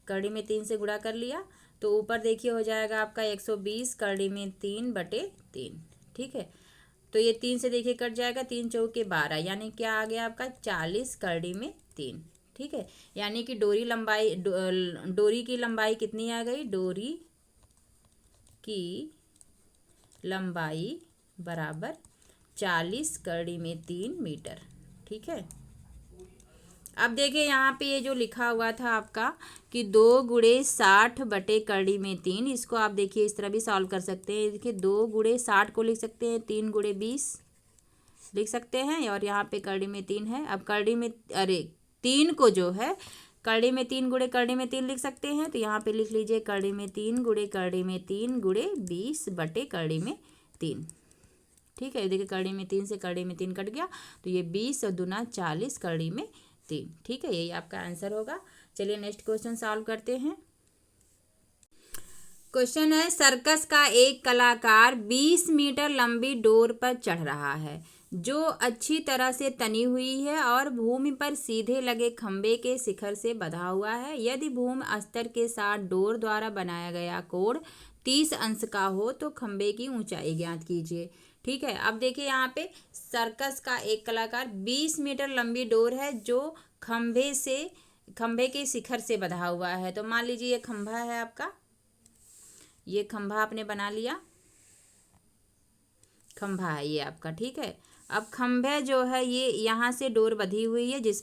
करड़ी में 3 से गुणा कर लिया तो ऊपर देखिए हो जाएगा आपका 120 करड़ी में 3/3। ठीक है, तो ये 3 से देखिए कट जाएगा, 3 चौके 12, यानी क्या आ गया आपका 40 करड़ी में 3। ठीक है, यानी कि डोरी की लंबाई कितनी आ गई, डोरी की लंबाई बराबर 40 करड़ी में 3 मीटर। ठीक है, अब देखिए यहाँ पे ये जो लिखा हुआ था आपका कि 2 गुणे 60 बटे करड़ी में 3, इसको आप देखिए इस तरह भी सॉल्व कर सकते हैं। देखिए 2 गुणे 60 को लिख सकते हैं 3 गुणे 20 लिख सकते हैं, और यहाँ पे करड़ी में 3 है। अब करड़ी में 3 को जो है करड़ी में 3 गुणे करड़ी में 3 लिख सकते हैं, तो यहाँ पे लिख लीजिए करड़ी में 3 गुणे करड़ी में 3 गुणे 20 बटे करड़ी में 3। ठीक है, देखिए करड़ी में 3 से करड़ी में 3 कट गया, तो ये 20 और दूना 40 करड़ी में 3। ठीक है, यही आपका आंसर होगा। चलिए नेक्स्ट क्वेश्चन सॉल्व करते हैं। क्वेश्चन है, सर्कस का एक कलाकार 20 मीटर लंबी डोर पर चढ़ रहा है जो अच्छी तरह से तनी हुई है और भूमि पर सीधे लगे खंबे के शिखर से बंधा हुआ है। यदि भूमि अस्तर के साथ डोर द्वारा बनाया गया कोण 30 अंश का हो तो खंबे की ऊंचाई ज्ञात कीजिए। ठीक है, अब देखिए यहाँ पे सर्कस का एक कलाकार 20 मीटर लंबी डोर है जो खंबे के शिखर से बंधा हुआ है। तो मान लीजिए ये खंभा है आपका, ये खंभा आपने बना लिया, खंभा है ये आपका। ठीक है, अब खंभे जो है ये यहाँ से डोर बंधी हुई है जिस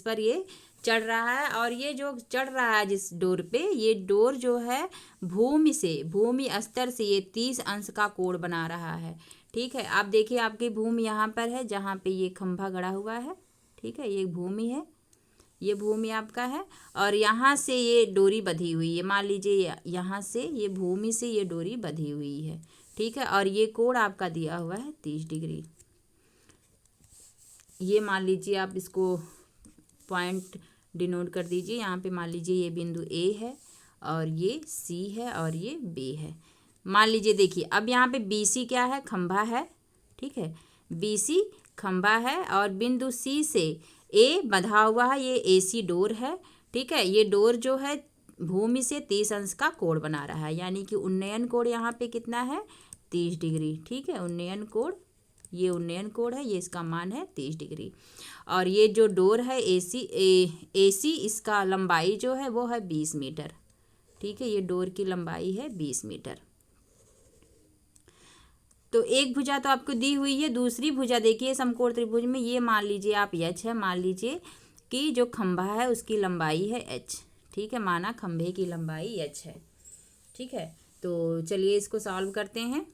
पर ये चढ़ रहा है, और ये जो चढ़ रहा है जिस डोर पे, ये डोर जो है भूमि अस्तर से ये 30 अंश का कोण बना रहा है। ठीक है, आप देखिए आपकी भूमि यहाँ पर है जहाँ पे ये खंभा गड़ा हुआ है। ठीक है, ये भूमि है, ये भूमि आपका है, और यहाँ से ये डोरी बंधी हुई है। मान लीजिए यहाँ से ये भूमि से ये डोरी बंधी हुई है। ठीक है, और ये कोण आपका दिया हुआ है 30 डिग्री। ये मान लीजिए आप इसको पॉइंट डिनोट कर दीजिए। यहाँ पे मान लीजिए ये बिंदु ए है और ये सी है और ये बी है। मान लीजिए देखिए अब यहाँ पे बी सी क्या है, खंभा है। ठीक है, बी सी खंभा है और बिंदु सी से ए बंधा हुआ है, ये ए सी डोर है। ठीक है, ये डोर जो है भूमि से 30 अंश का कोण बना रहा है, यानी कि उन्नयन कोण यहाँ पे कितना है 30 डिग्री। ठीक है, उन्नयन कोण, ये उन्नयन कोण है, ये इसका मान है 30 डिग्री। और ये जो डोर है एसी इसका लंबाई जो है वो है 20 मीटर। ठीक है, ये डोर की लंबाई है 20 मीटर। तो एक भुजा तो आपको दी हुई है, दूसरी भुजा देखिए समकोण त्रिभुज में ये मान लीजिए आप एच है, मान लीजिए कि जो खंभा है उसकी लंबाई है एच। ठीक है, माना खंभे की लंबाई एच है। ठीक है, तो चलिए इसको सॉल्व करते हैं।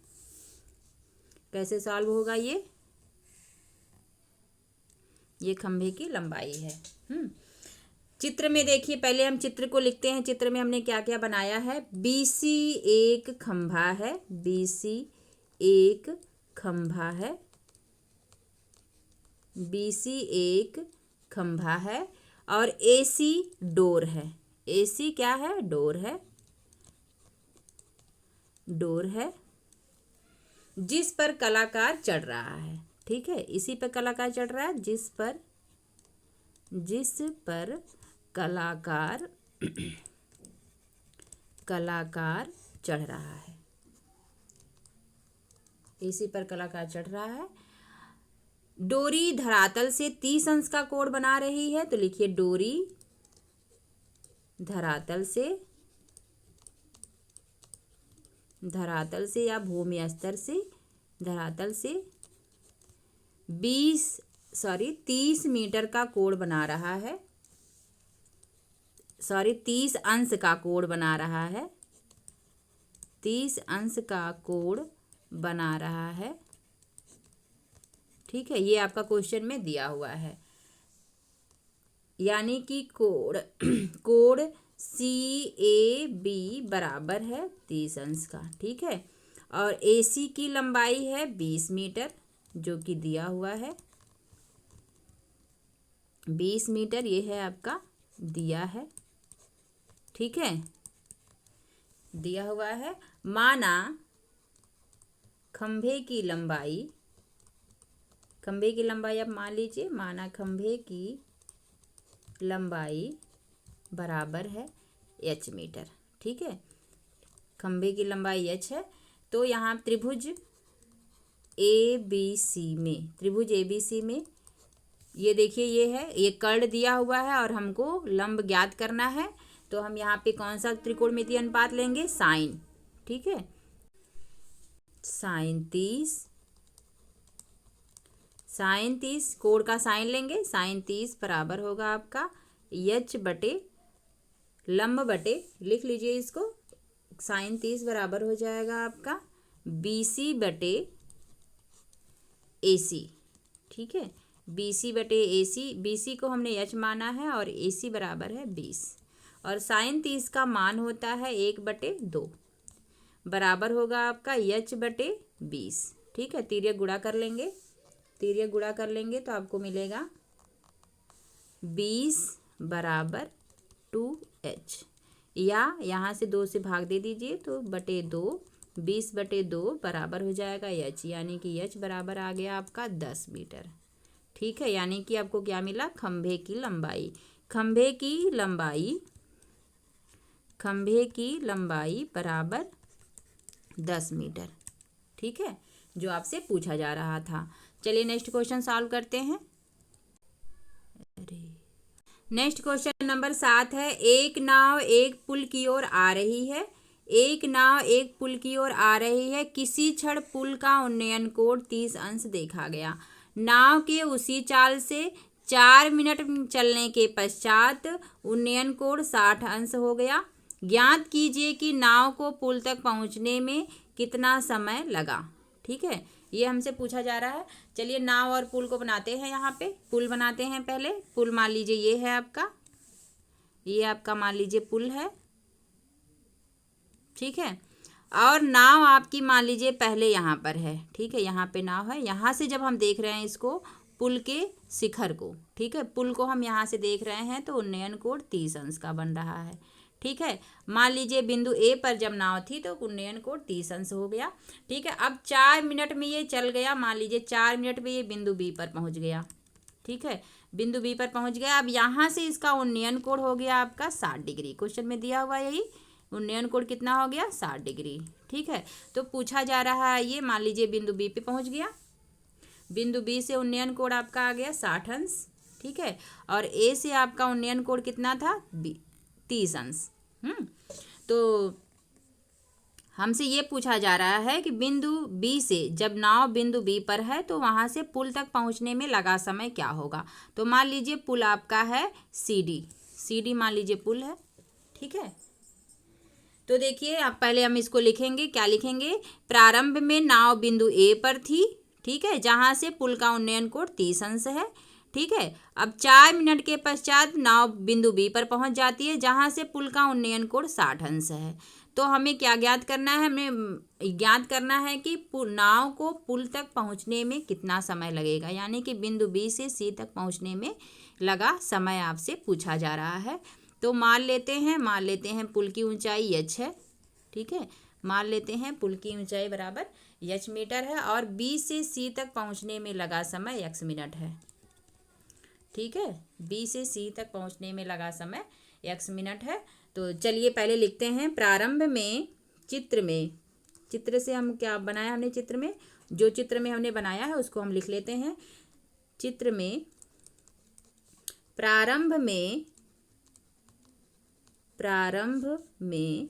कैसे सॉल्व होगा ये खंभे की लंबाई है। चित्र में देखिए, पहले हम चित्र को लिखते हैं। चित्र में हमने क्या क्या बनाया है, BC एक खंभा है, BC एक खंभा है, BC एक खंभा है, और AC डोर है। AC क्या है, डोर है, डोर है जिस पर कलाकार चढ़ रहा है। ठीक है, इसी पर कलाकार चढ़ रहा है, जिस पर कलाकार चढ़ रहा है। एसी पर कलाकार चढ़ रहा है। डोरी धरातल से 30 अंश का कोण बना रही है, तो लिखिए डोरी धरातल से या भूमि स्तर से धरातल से 30 मीटर का कोण बना रहा है, 30 अंश का कोण बना रहा है, 30 अंश का कोण बना रहा है। ठीक है, ये आपका क्वेश्चन में दिया हुआ है। यानी कि कोण CAB बराबर है 30 अंश का। ठीक है, और AC की लंबाई है 20 मीटर, जो कि दिया हुआ है 20 मीटर, ये है आपका दिया है। ठीक है, दिया हुआ है। माना खंभे की लंबाई आप मान लीजिए, माना खंभे की लंबाई बराबर है h मीटर। ठीक है, खंभे की लंबाई h है, तो यहाँ त्रिभुज ABC में ये देखिए, ये है, ये कर्ण दिया हुआ है और हमको लंब ज्ञात करना है। तो हम यहाँ पे कौन सा त्रिकोणमितीय अनुपात लेंगे? साइन। ठीक है, साइन 30 कोण का साइन लेंगे। साइन 30 बराबर होगा आपका h बटे लंब बटे, लिख लीजिए इसको, साइन 30 बराबर हो जाएगा आपका BC बटे AC। ठीक है, BC बटे AC, BC को हमने h माना है और AC बराबर है 20, और साइन 30 का मान होता है 1/2, बराबर होगा आपका h बटे 20। ठीक है, तिर्यक गुणा कर लेंगे तो आपको मिलेगा 20 बराबर 2h, या यहाँ से 2 से भाग दे दीजिए तो बटे 2, 20/2 बराबर हो जाएगा h, यानी कि h बराबर आ गया आपका 10 मीटर। ठीक है, यानी कि आपको क्या मिला? खंभे की लंबाई बराबर 10 मीटर। ठीक है, जो आपसे पूछा जा रहा था। चलिए नेक्स्ट क्वेश्चन सॉल्व करते हैं। नेक्स्ट क्वेश्चन नंबर 7 है। एक नाव एक पुल की ओर आ रही है। किसी क्षण पुल का उन्नयन कोण 30 अंश देखा गया। नाव के उसी चाल से 4 मिनट चलने के पश्चात उन्नयन कोण 60 अंश हो गया। ज्ञात कीजिए कि नाव को पुल तक पहुंचने में कितना समय लगा। ठीक है, ये हमसे पूछा जा रहा है। चलिए नाव और पुल को बनाते हैं। यहाँ पे पुल बनाते हैं। पहले पुल मान लीजिए ये है आपका, ये आपका मान लीजिए पुल है। ठीक है, और नाव आपकी मान लीजिए पहले यहाँ पर है। ठीक है, यहाँ पे नाव है। यहाँ से जब हम देख रहे हैं इसको, पुल के शिखर को, ठीक है, पुल को हम यहाँ से देख रहे हैं, तो उन्नयन कोण 30 अंश का बन रहा है। ठीक है, मान लीजिए बिंदु ए पर जब नाव थी तो उन्नयन कोण 30 अंश हो गया। ठीक है, अब 4 मिनट में ये चल गया। मान लीजिए 4 मिनट में ये बिंदु बी पर पहुंच गया। ठीक है, बिंदु बी पर पहुंच गया। अब यहाँ से इसका उन्नयन कोण हो गया आपका 60 डिग्री। क्वेश्चन में दिया हुआ यही, उन्नयन कोण कितना हो गया? 60 डिग्री। ठीक है, तो पूछा जा रहा है ये, मान लीजिए बिंदु बी पे पहुंच गया। बिंदु बी से उन्नयन कोण आपका आ गया 60 अंश। ठीक है, और ए से आपका उन्नयन कोण कितना था? 30 अंश। तो हमसे ये पूछा जा रहा है कि बिंदु बी से जब नाव बिंदु बी पर है तो वहां से पुल तक पहुंचने में लगा समय क्या होगा। तो मान लीजिए पुल आपका है CD मान लीजिए पुल है। ठीक है, तो देखिए अब पहले हम इसको लिखेंगे। क्या लिखेंगे? प्रारंभ में नाव बिंदु ए पर थी। ठीक है, जहां से पुल का उन्नयन कोण 30 अंश है। ठीक है, अब 4 मिनट के पश्चात नाव बिंदु बी पर पहुंच जाती है, जहां से पुल का उन्नयन कोण 60 अंश है। तो हमें क्या ज्ञात करना है? हमें ज्ञात करना है कि नाव को पुल तक पहुंचने में कितना समय लगेगा, यानी कि बिंदु बी से सी तक पहुंचने में लगा समय आपसे पूछा जा रहा है। तो मान लेते हैं पुल की ऊंचाई h है। ठीक है, मान लेते हैं पुल की ऊंचाई बराबर h मीटर है, और B से C तक पहुंचने में लगा समय x मिनट है। ठीक है, B से C तक पहुंचने में लगा समय x मिनट है। तो चलिए पहले लिखते हैं। प्रारंभ में चित्र में चित्र से हम क्या बनाया हमने, चित्र में जो चित्र में हमने बनाया है उसको हम लिख लेते हैं। चित्र में प्रारंभ में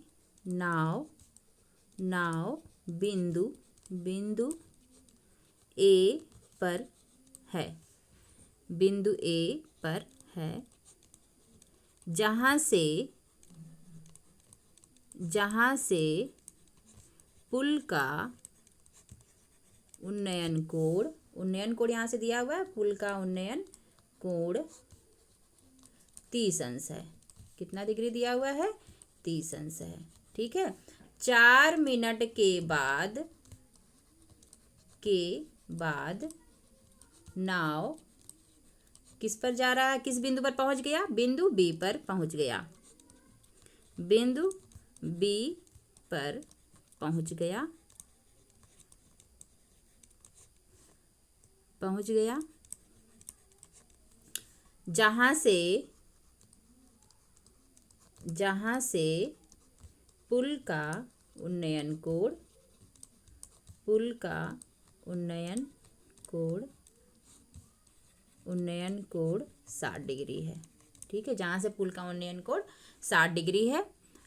नाव बिंदु ए पर है, बिंदु ए पर है, जहाँ से पुल का उन्नयन कोण यहाँ से दिया हुआ है, पुल का उन्नयन कोण 30 अंश है। कितना डिग्री दिया हुआ है? 30 अंश है। ठीक है। 4 मिनट के बाद नाव किस पर जा रहा है, किस बिंदु पर पहुंच गया? बिंदु बी पर पहुंच गया, बिंदु बी पर पहुंच गया, जहाँ से पुल का उन्नयन कोण 60 डिग्री है। ठीक है, जहाँ से पुल का उन्नयन कोण 60 डिग्री है।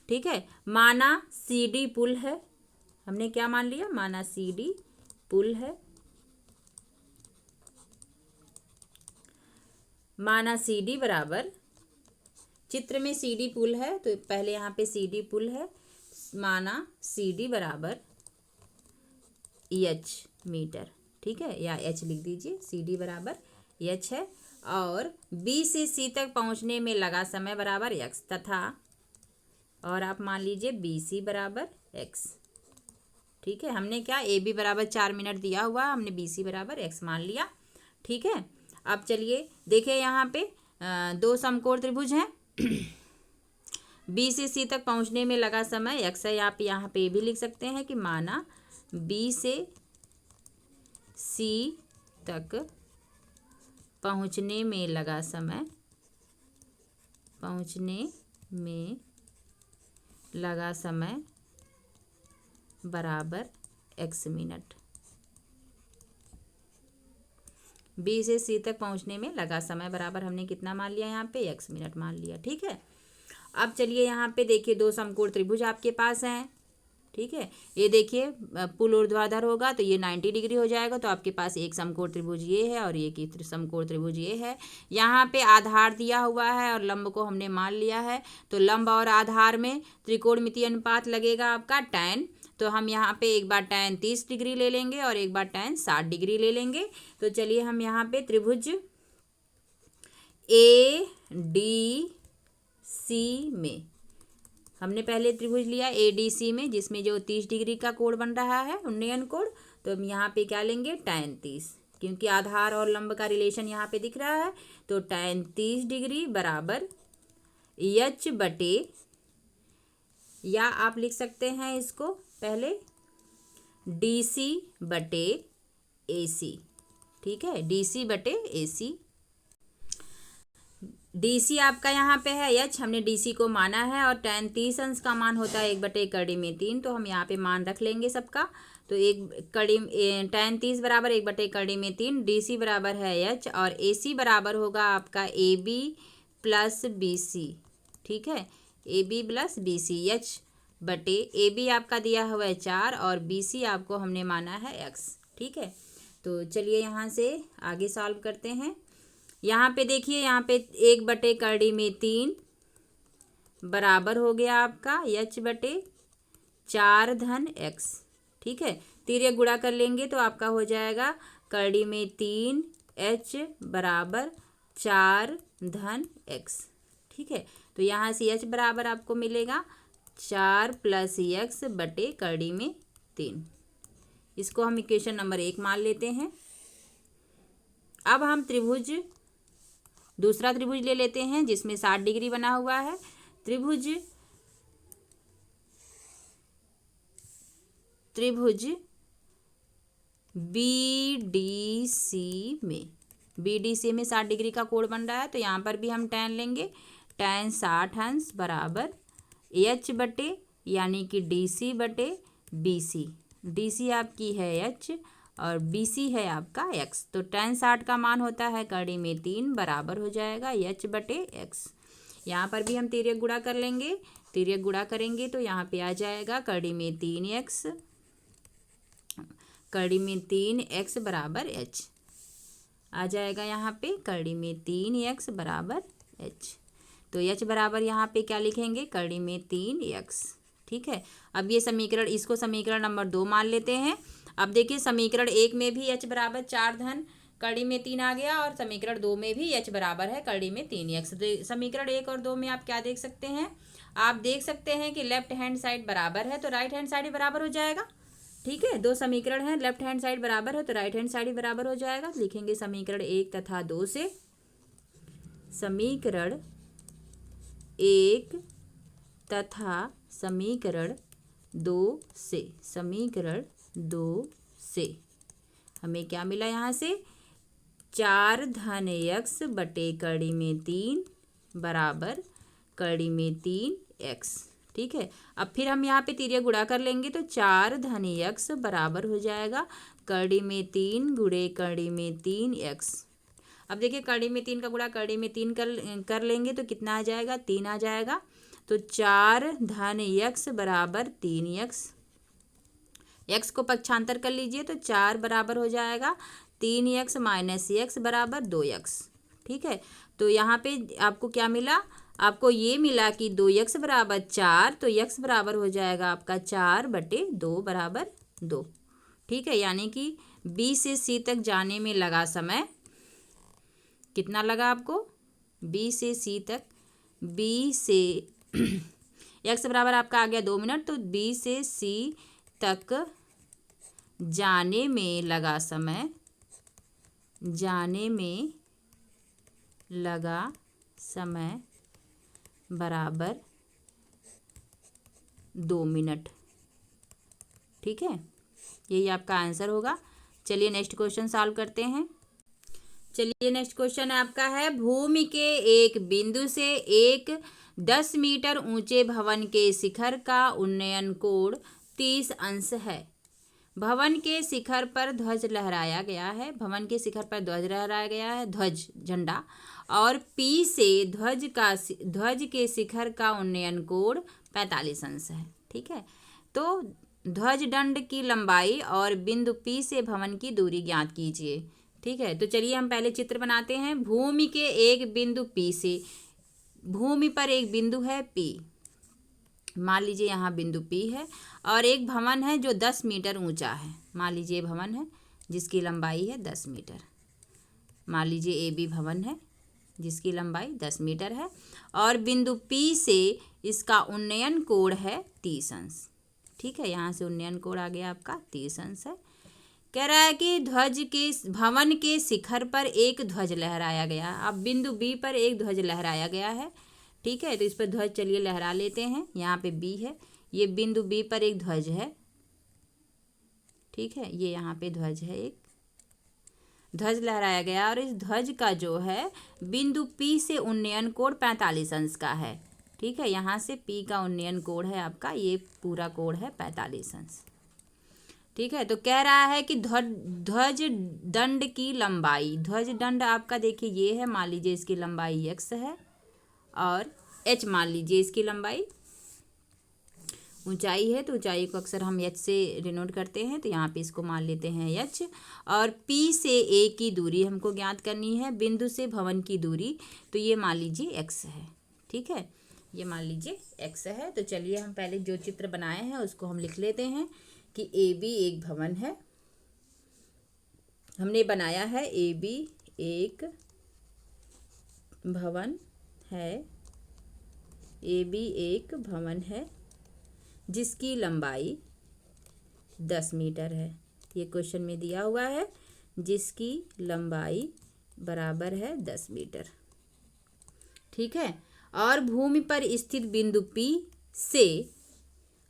ठीक है। माना CD पुल है, हमने क्या मान लिया? माना CD पुल है, माना CD बराबर, चित्र में CD पुल है तो पहले यहाँ पे CD पुल है, माना CD बराबर H मीटर। ठीक है, या H लिख दीजिए, CD बराबर H है, और B से C तक पहुँचने में लगा समय बराबर x, तथा और आप मान लीजिए BC बराबर x। ठीक है, हमने क्या AB बराबर 4 मिनट दिया हुआ, हमने BC बराबर x मान लिया। ठीक है। अब चलिए देखिए, यहाँ पे 2 समकोण त्रिभुज हैं। B से C तक पहुँचने में लगा समय x है। आप यहाँ पे भी लिख सकते हैं कि माना B से C तक पहुँचने में लगा समय बराबर x मिनट। B से C तक पहुंचने में लगा समय बराबर हमने कितना मान लिया? यहाँ पे x मिनट मान लिया। ठीक है। अब चलिए यहाँ पे देखिए 2 समकोण त्रिभुज आपके पास हैं। ठीक है, ये देखिए पुल ऊर्ध्वाधर होगा तो ये 90 डिग्री हो जाएगा, तो आपके पास एक समकोण त्रिभुज ये है और एक ही समकोण त्रिभुज ये है। यहाँ पे आधार दिया हुआ है और लंब को हमने मान लिया है, तो लंब और आधार में त्रिकोणमितीय अनुपात लगेगा आपका tan। तो हम यहाँ पे एक बार tan 30 डिग्री ले लेंगे और एक बार tan 60 डिग्री ले लेंगे। तो चलिए हम यहाँ पे त्रिभुज ADC में, हमने पहले त्रिभुज लिया ADC में, जिसमें जो 30 डिग्री का कोण बन रहा है, उन्नयन कोण, तो हम यहाँ पे क्या लेंगे? tan 30, क्योंकि आधार और लंब का रिलेशन यहाँ पे दिख रहा है। तो tan 30 डिग्री बराबर H बटे, या आप लिख सकते हैं इसको पहले DC बटे AC। ठीक है, DC बटे AC। DC आपका यहाँ पे है H, हमने DC को माना है, और tan 30 अंश का मान होता है 1/3, तो हम यहाँ पे मान रख लेंगे सबका। तो tan 30 बराबर 1/3, DC बराबर है H, और AC बराबर होगा आपका AB प्लस BC। ठीक है, AB प्लस BC, H बटे AB आपका दिया हुआ है 4 और BC आपको हमने माना है x। ठीक है, तो चलिए यहाँ से आगे सॉल्व करते हैं। यहाँ पे देखिए, यहाँ पे 1/3 बराबर हो गया आपका H बटे 4 धन x। ठीक है, तिर्यक गुणा कर लेंगे तो आपका हो जाएगा 3 H बराबर 4 धन x। ठीक है, तो यहाँ से H बराबर आपको मिलेगा 4 प्लस x बटे 3। इसको हम इक्वेशन नंबर 1 मान लेते हैं। अब हम दूसरा त्रिभुज ले लेते हैं जिसमें 60 डिग्री बना हुआ है। त्रिभुज BDC में 60 डिग्री का कोण बन रहा है, तो यहाँ पर भी हम tan लेंगे। tan 60 अंश बराबर H बटे, यानी कि DC बटे BC, DC आपकी है H और BC है आपका X। तो tan 60 का मान होता है कड़ी में 3 बराबर हो जाएगा H बटे X। यहाँ पर भी हम तिर्यक गुणा कर लेंगे, तिर्यक गुणा करेंगे तो यहाँ पे आ जाएगा कड़ी में 3x, कड़ी में 3x बराबर h आ जाएगा। यहाँ पे कड़ी में 3x बराबर h। तो h बराबर यहाँ पे क्या लिखेंगे, कड़ी में 3x। ठीक है, अब ये समीकरण, इसको समीकरण नंबर 2 मान लेते हैं। अब देखिए समीकरण 1 में भी h बराबर 4 धन कड़ी में 3 आ गया और समीकरण 2 में भी h बराबर है कड़ी में 3x। तो समीकरण 1 और 2 में आप क्या देख सकते हैं, आप देख सकते हैं कि लेफ्ट हैंड साइड बराबर है तो राइट हैंड साइड भी बराबर हो जाएगा। ठीक है, दो समीकरण है, लेफ्ट हैंड साइड बराबर है तो राइट हैंड साइड भी बराबर हो जाएगा। लिखेंगे समीकरण 1 तथा 2 से, समीकरण 1 तथा समीकरण 2 से, समीकरण 2 से हमें क्या मिला, यहाँ से 4 धन x बटे कड़ी में 3 बराबर कड़ी में 3x। ठीक है, अब फिर हम यहाँ पे तिर्यक गुणा कर लेंगे तो 4 धन x बराबर हो जाएगा कड़ी में 3 गुणे कड़ी में 3x। अब देखिए कड़ी में 3 का गुणा कड़ी में 3 कर लेंगे तो कितना आ जाएगा, 3 आ जाएगा। तो 4 धन x बराबर 3x, x को पक्षांतर कर लीजिए तो 4 बराबर हो जाएगा 3x माइनस x बराबर 2x। ठीक है, तो यहाँ पे आपको क्या मिला, आपको ये मिला कि 2x बराबर 4, तो x बराबर हो जाएगा आपका 4 बटे 2 बराबर 2। ठीक है, यानी कि B से C तक जाने में लगा समय कितना लगा आपको, B से C तक, B से x बराबर आपका आ गया 2 मिनट, तो B से C तक जाने में लगा समय, जाने में लगा समय बराबर 2 मिनट। ठीक है, यही आपका आंसर होगा। चलिए नेक्स्ट क्वेश्चन सॉल्व करते हैं। चलिए नेक्स्ट क्वेश्चन आपका है, भूमि के एक बिंदु से एक 10 मीटर ऊंचे भवन के शिखर का उन्नयन कोण 30 अंश है। भवन के शिखर पर ध्वज लहराया गया है, भवन के शिखर पर ध्वज लहराया गया है, ध्वज झंडा, और P से ध्वज के शिखर का उन्नयन कोण 45 अंश है। ठीक है, तो ध्वज दंड की लंबाई और बिंदु P से भवन की दूरी ज्ञात कीजिए। ठीक है, तो चलिए हम पहले चित्र बनाते हैं। भूमि के एक बिंदु P से, भूमि पर एक बिंदु है P, मान लीजिए यहाँ बिंदु P है, और एक भवन है जो 10 मीटर ऊंचा है। मान लीजिए भवन है जिसकी लंबाई है 10 मीटर, मान लीजिए AB भवन है जिसकी लंबाई 10 मीटर है, और बिंदु P से इसका उन्नयन कोण है 30 अंश। ठीक है, यहाँ से उन्नयन कोण आ गया आपका 30 अंश है। कह रहा है कि भवन के शिखर पर एक ध्वज लहराया गया। अब बिंदु B पर एक ध्वज लहराया गया है। ठीक है, तो इस पर ध्वज चलिए लहरा लेते हैं। यहाँ पे B है, ये बिंदु B पर एक ध्वज है। ठीक है, ये यहाँ पे ध्वज है, एक ध्वज लहराया गया, और इस ध्वज का जो है बिंदु P से उन्नयन कोण 45 अंश का है। ठीक है, यहाँ से P का उन्नयन कोण है आपका, ये पूरा कोण है 45 अंश। ठीक है, तो कह रहा है कि ध्वज दंड की लंबाई, ध्वज दंड आपका देखिए ये है, मान लीजिए इसकी लंबाई x है, और h मान लीजिए इसकी लंबाई, ऊंचाई है तो ऊंचाई को अक्सर हम h से डिनोट करते हैं, तो यहाँ पे इसको मान लेते हैं h, और P से A की दूरी हमको ज्ञात करनी है, बिंदु से भवन की दूरी, तो ये मान लीजिए x है। ठीक है, ये मान लीजिए x है। तो चलिए हम पहले जो चित्र बनाए हैं उसको हम लिख लेते हैं कि AB एक भवन है, हमने बनाया है AB एक भवन है, AB एक भवन है जिसकी लंबाई 10 मीटर है। ये क्वेश्चन में दिया हुआ है, जिसकी लंबाई बराबर है 10 मीटर। ठीक है, और भूमि पर स्थित बिंदु P से,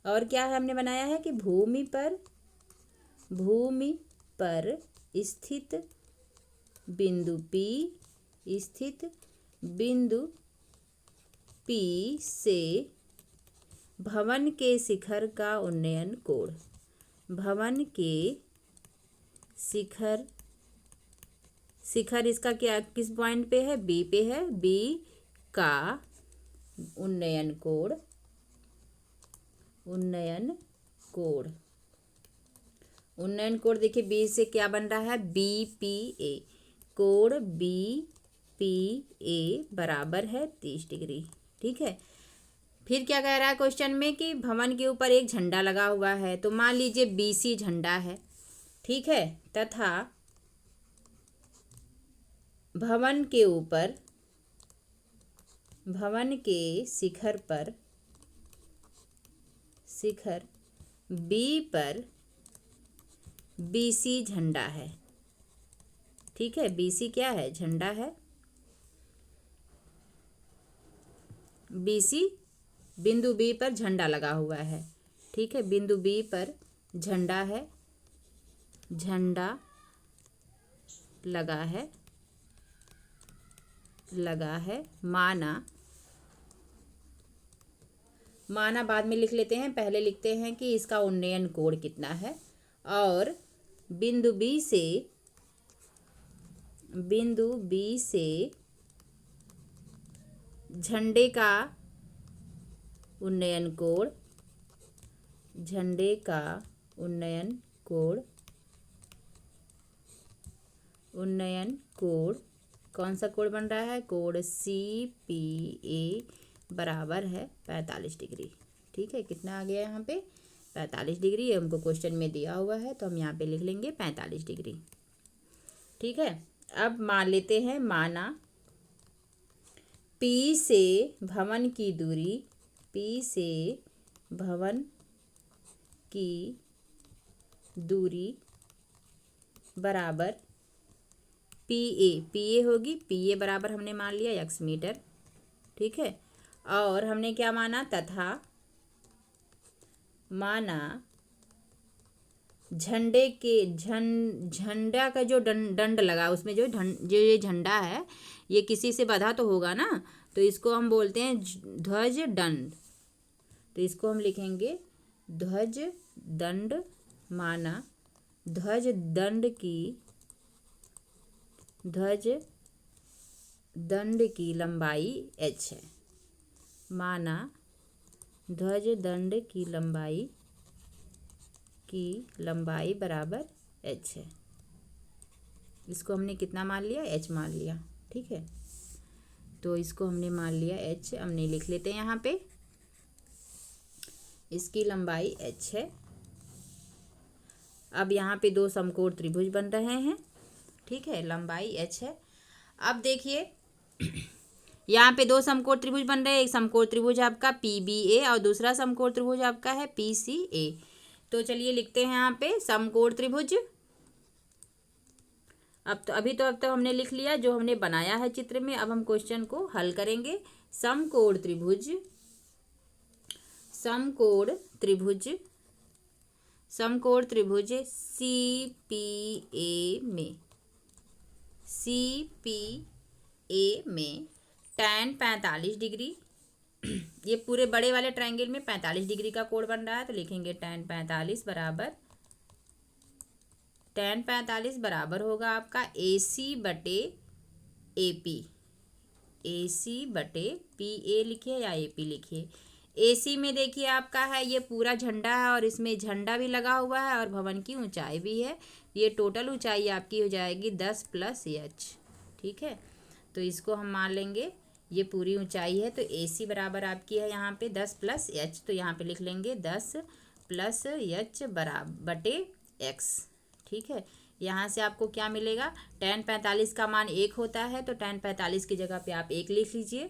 और क्या है हमने बनाया है कि भूमि पर स्थित बिंदु P से भवन के शिखर का उन्नयन कोण भवन के शिखर इसका क्या किस पॉइंट पे है, बी पे है, बी का उन्नयन कोण देखिए बी से क्या बन रहा है, बी पी ए, कोण बी पी ए बराबर है 30 डिग्री। ठीक है, फिर क्या कह रहा है क्वेश्चन में कि भवन के ऊपर एक झंडा लगा हुआ है, तो मान लीजिए बीसी झंडा है। ठीक है, तथा भवन के शिखर बी पर बीसी झंडा है। ठीक है, बीसी क्या है, झंडा है। बीसी बिंदु बी पर झंडा लगा हुआ है। ठीक है, बिंदु बी पर झंडा है, झंडा लगा है। माना बाद में लिख लेते हैं, पहले लिखते हैं कि इसका उन्नयन कोण कितना है, और बिंदु बी से झंडे का उन्नयन कोण कौन सा कोण बन रहा है, कोण सी पी ए बराबर है 45 डिग्री। ठीक है, कितना आ गया यहाँ पे, 45 डिग्री। ये हमको क्वेश्चन में दिया हुआ है, तो हम यहाँ पे लिख लेंगे 45 डिग्री। ठीक है, अब मान लेते हैं, माना पी से भवन की दूरी बराबर पी ए होगी, पी ए बराबर हमने मान लिया x मीटर। ठीक है, और हमने क्या माना, तथा माना झंडा का जो दंड लगा, उसमें जो ये झंडा है ये किसी से बंधा तो होगा ना, तो इसको हम बोलते हैं ध्वज दंड। तो इसको हम लिखेंगे ध्वज दंड। माना ध्वज दंड की लंबाई h है। माना ध्वज दंड की लंबाई बराबर h है। इसको हमने कितना मान लिया, h मान लिया। ठीक है, तो इसको हमने मान लिया h, हमने लिख लेते हैं यहाँ पे, इसकी लंबाई h है। अब यहाँ पे दो समकोण त्रिभुज बन रहे हैं। ठीक है, लंबाई h है। अब देखिए यहाँ पे दो समकोण त्रिभुज बन रहे हैं, एक समकोण त्रिभुज आपका PBA और दूसरा समकोण त्रिभुज आपका है PCA। तो चलिए लिखते हैं यहाँ पे समकोण त्रिभुज। अब तो हमने लिख लिया जो हमने बनाया है चित्र में। अब हम क्वेश्चन को हल करेंगे। समकोण त्रिभुज CPA में tan 45 डिग्री, ये पूरे बड़े वाले ट्रायंगल में 45 डिग्री का कोण बन रहा है, तो लिखेंगे tan 45 बराबर होगा आपका AC बटे PA लिखिए या AP लिखिए। AC में देखिए आपका है ये पूरा झंडा है और इसमें झंडा भी लगा हुआ है और भवन की ऊंचाई भी है। ये टोटल ऊंचाई आपकी हो जाएगी 10 + h। ठीक है, तो इसको हम मान लेंगे ये पूरी ऊंचाई है, तो AC बराबर आपकी है यहाँ पे 10 + h, तो यहाँ पे लिख लेंगे 10 + h बटे x। ठीक है, यहाँ से आपको क्या मिलेगा, tan 45 का मान 1 होता है, तो tan 45 की जगह पे आप 1 लिख लीजिए।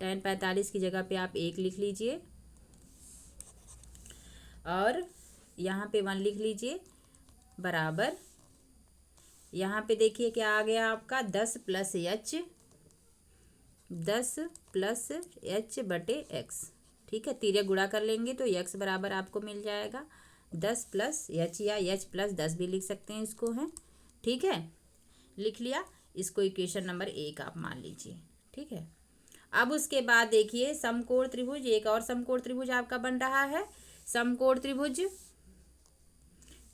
tan 45 की जगह पे आप 1 लिख लीजिए और यहाँ पे 1 लिख लीजिए बराबर, यहाँ पे देखिए क्या आ गया आपका 10 + h बटे x। ठीक है, तिर्यक गुणा कर लेंगे तो x बराबर आपको मिल जाएगा 10 + h या h + 10 भी लिख सकते हैं इसको है। ठीक है, लिख लिया, इसको इक्वेशन नंबर 1 आप मान लीजिए। ठीक है, अब उसके बाद देखिए समकोण त्रिभुज, एक और समकोण त्रिभुज आपका बन रहा है। समकोण त्रिभुज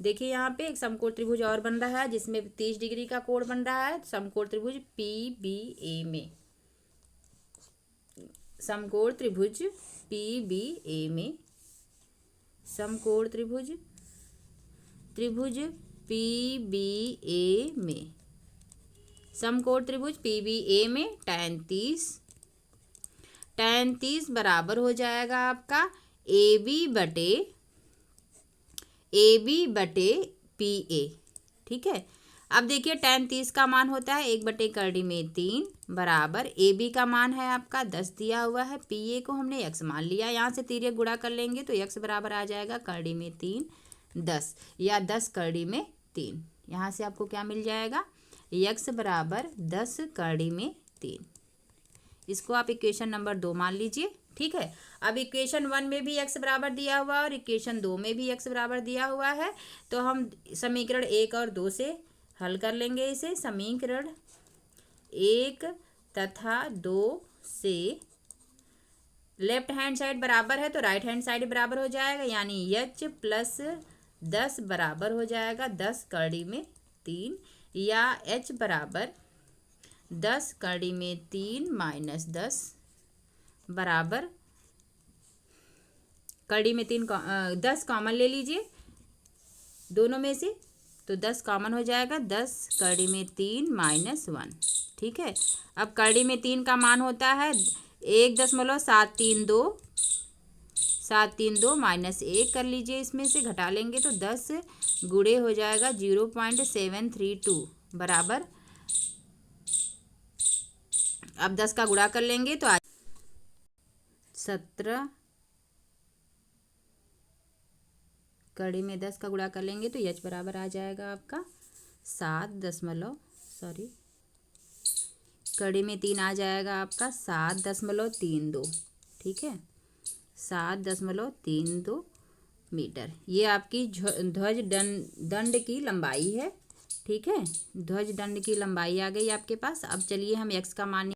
देखिए यहाँ पे एक समकोण त्रिभुज और बन रहा है जिसमें 30 डिग्री का कोण बन रहा है समकोण त्रिभुज PBA में। समकोण त्रिभुज PBA में, समकोण त्रिभुज PBA में, समकोण त्रिभुज PBA में tan 30 बराबर हो जाएगा आपका AB बटे PA। ठीक है, अब देखिए tan 30 का मान होता है 1/3 बराबर AB का मान है आपका 10 दिया हुआ है, PA को हमने x मान लिया। यहाँ से तिर्यक गुणा कर लेंगे तो x बराबर आ जाएगा 3 10 या 10 3। यहाँ से आपको क्या मिल जाएगा, x बराबर 10 3। इसको आप इक्वेशन नंबर 2 मान लीजिए। ठीक है, अब इक्वेशन 1 में भी x बराबर दिया हुआ और इक्वेशन 2 में भी x बराबर दिया हुआ है, तो हम समीकरण 1 और 2 से हल कर लेंगे इसे। समीकरण 1 तथा 2 से लेफ्ट हैंड साइड बराबर है तो राइट हैंड साइड बराबर हो जाएगा, यानी h प्लस 10 बराबर हो जाएगा 10 3 या h बराबर 10 3 माइनस 10 बराबर 10 कॉमन ले लीजिए दोनों में से, तो 10 कॉमन हो जाएगा 10 3 माइनस 1। ठीक है, अब 3 का मान होता है 1.732 माइनस 1 कर लीजिए, इसमें से घटा लेंगे तो 10 गुणे हो जाएगा 0.732 बराबर, अब 10 का गुणा कर लेंगे तो 17 10 का गुणा कर लेंगे तो h बराबर आ जाएगा आपका 3 आ जाएगा आपका 7.32। ठीक है, 7.32 मीटर। ये आपकी ध्वज दंड की लंबाई है। ठीक है, ध्वज दंड की लंबाई आ गई आपके पास। अब चलिए हम x का मान,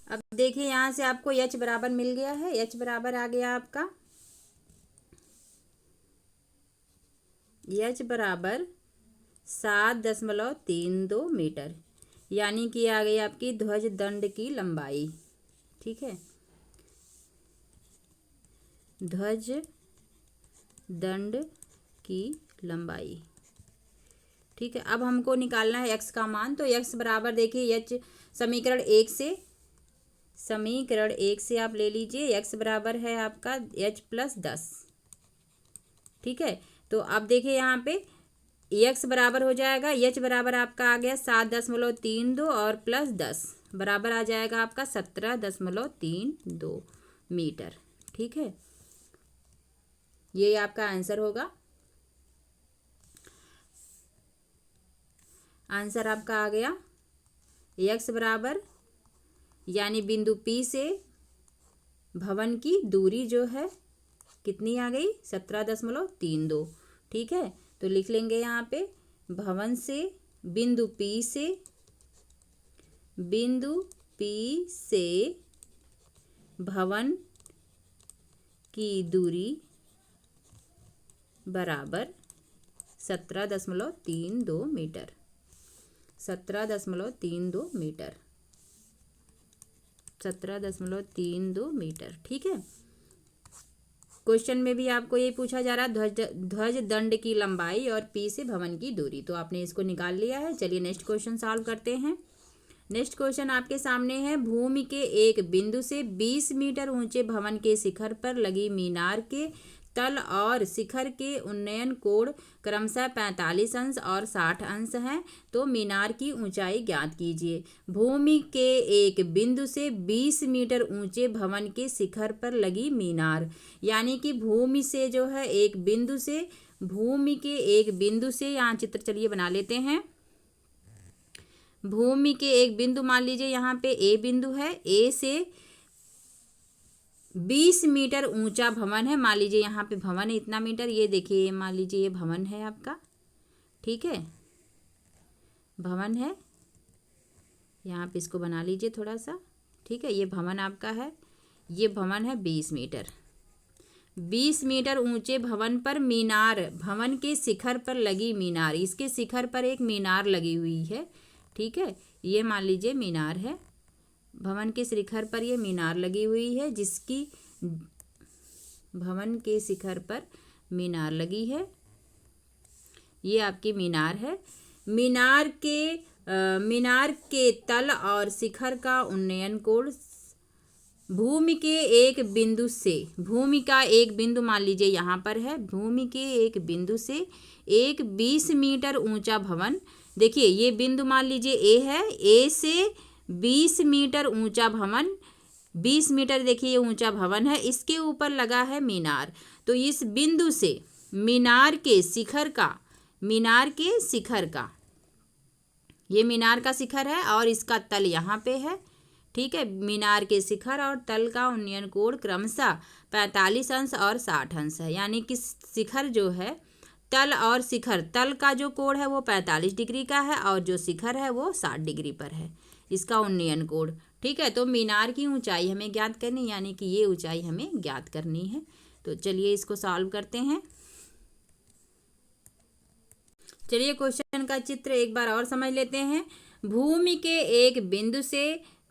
अब देखिए यहाँ से आपको h बराबर मिल गया है। h बराबर आ गया आपका, h बराबर 7.32 मीटर, यानी कि आ गई आपकी ध्वज दंड की लंबाई। ठीक है, ध्वज दंड की लंबाई। ठीक है, अब हमको निकालना है x का मान, तो x बराबर देखिए h समीकरण 1 से आप ले लीजिए, x बराबर है आपका h प्लस 10। ठीक है, तो अब देखिए यहाँ पे x बराबर हो जाएगा, h बराबर आपका आ गया 7.32 और प्लस 10 बराबर आ जाएगा आपका 17.32 मीटर। ठीक है, ये आपका आंसर होगा। आंसर आपका आ गया x बराबर, यानी बिंदु P से भवन की दूरी जो है कितनी आ गई, 17.32। ठीक है, तो लिख लेंगे यहाँ पे भवन से बिंदु P से भवन की दूरी बराबर 17.32 मीटर। 17.32 metre, 17.32 metre. ठीक है, क्वेश्चन में भी आपको ये पूछा जा रहा है ध्वज दंड की लंबाई और P से भवन की दूरी, तो आपने इसको निकाल लिया है। चलिए नेक्स्ट क्वेश्चन सॉल्व करते हैं। नेक्स्ट क्वेश्चन आपके सामने है, भूमि के एक बिंदु से 20 मीटर ऊंचे भवन के शिखर पर लगी मीनार के तल और शिखर के उन्नयन कोण क्रमशः 45 अंश और 60 अंश हैं, तो मीनार की ऊंचाई ज्ञात कीजिए। भूमि के एक बिंदु से 20 मीटर ऊंचे भवन के शिखर पर लगी मीनार, यानी कि भूमि से जो है भूमि के एक बिंदु से, यहाँ चित्र चलिए बना लेते हैं। भूमि के एक बिंदु मान लीजिए यहाँ पे A बिंदु है, A से 20 मीटर ऊंचा भवन है। मान लीजिए यहाँ पे भवन है इतना मीटर, ये देखिए मान लीजिए ये भवन है आपका। ठीक है, भवन है, यहाँ पे इसको बना लीजिए थोड़ा सा। ठीक है, ये भवन आपका है, ये भवन है 20 मीटर। 20 मीटर ऊंचे भवन पर मीनार, भवन के शिखर पर लगी मीनार, इसके शिखर पर एक मीनार लगी हुई है। ठीक है, ये मान लीजिए मीनार है, भवन के शिखर पर ये मीनार लगी हुई है, जिसकी भवन के शिखर पर मीनार लगी है, ये आपकी मीनार है। मीनार के तल और शिखर का उन्नयन कोण भूमि के एक बिंदु से, भूमि का एक बिंदु मान लीजिए यहाँ पर है, भूमि के एक बिंदु से एक 20 मीटर ऊंचा भवन, देखिए ये बिंदु मान लीजिए ए है, ए से 20 मीटर ऊंचा भवन, 20 मीटर देखिए ये ऊंचा भवन है, इसके ऊपर लगा है मीनार। तो इस बिंदु से मीनार के शिखर का, मीनार के शिखर का, ये मीनार का शिखर है और इसका तल यहाँ पे है। ठीक है, मीनार के शिखर और तल का उन्नयन कोण क्रमशः 45 अंश और 60 अंश है। यानी कि शिखर जो है, तल और शिखर, तल का जो कोण है वो 45 डिग्री का है और जो शिखर है वो 60 डिग्री पर है, इसका उन्नयन कोण। ठीक है, तो मीनार की ऊंचाई हमें ज्ञात करनी, यानी कि ये ऊंचाई हमें ज्ञात करनी है। तो चलिए इसको सॉल्व करते हैं। चलिए क्वेश्चन का चित्र एक बार और समझ लेते हैं। भूमि के एक बिंदु से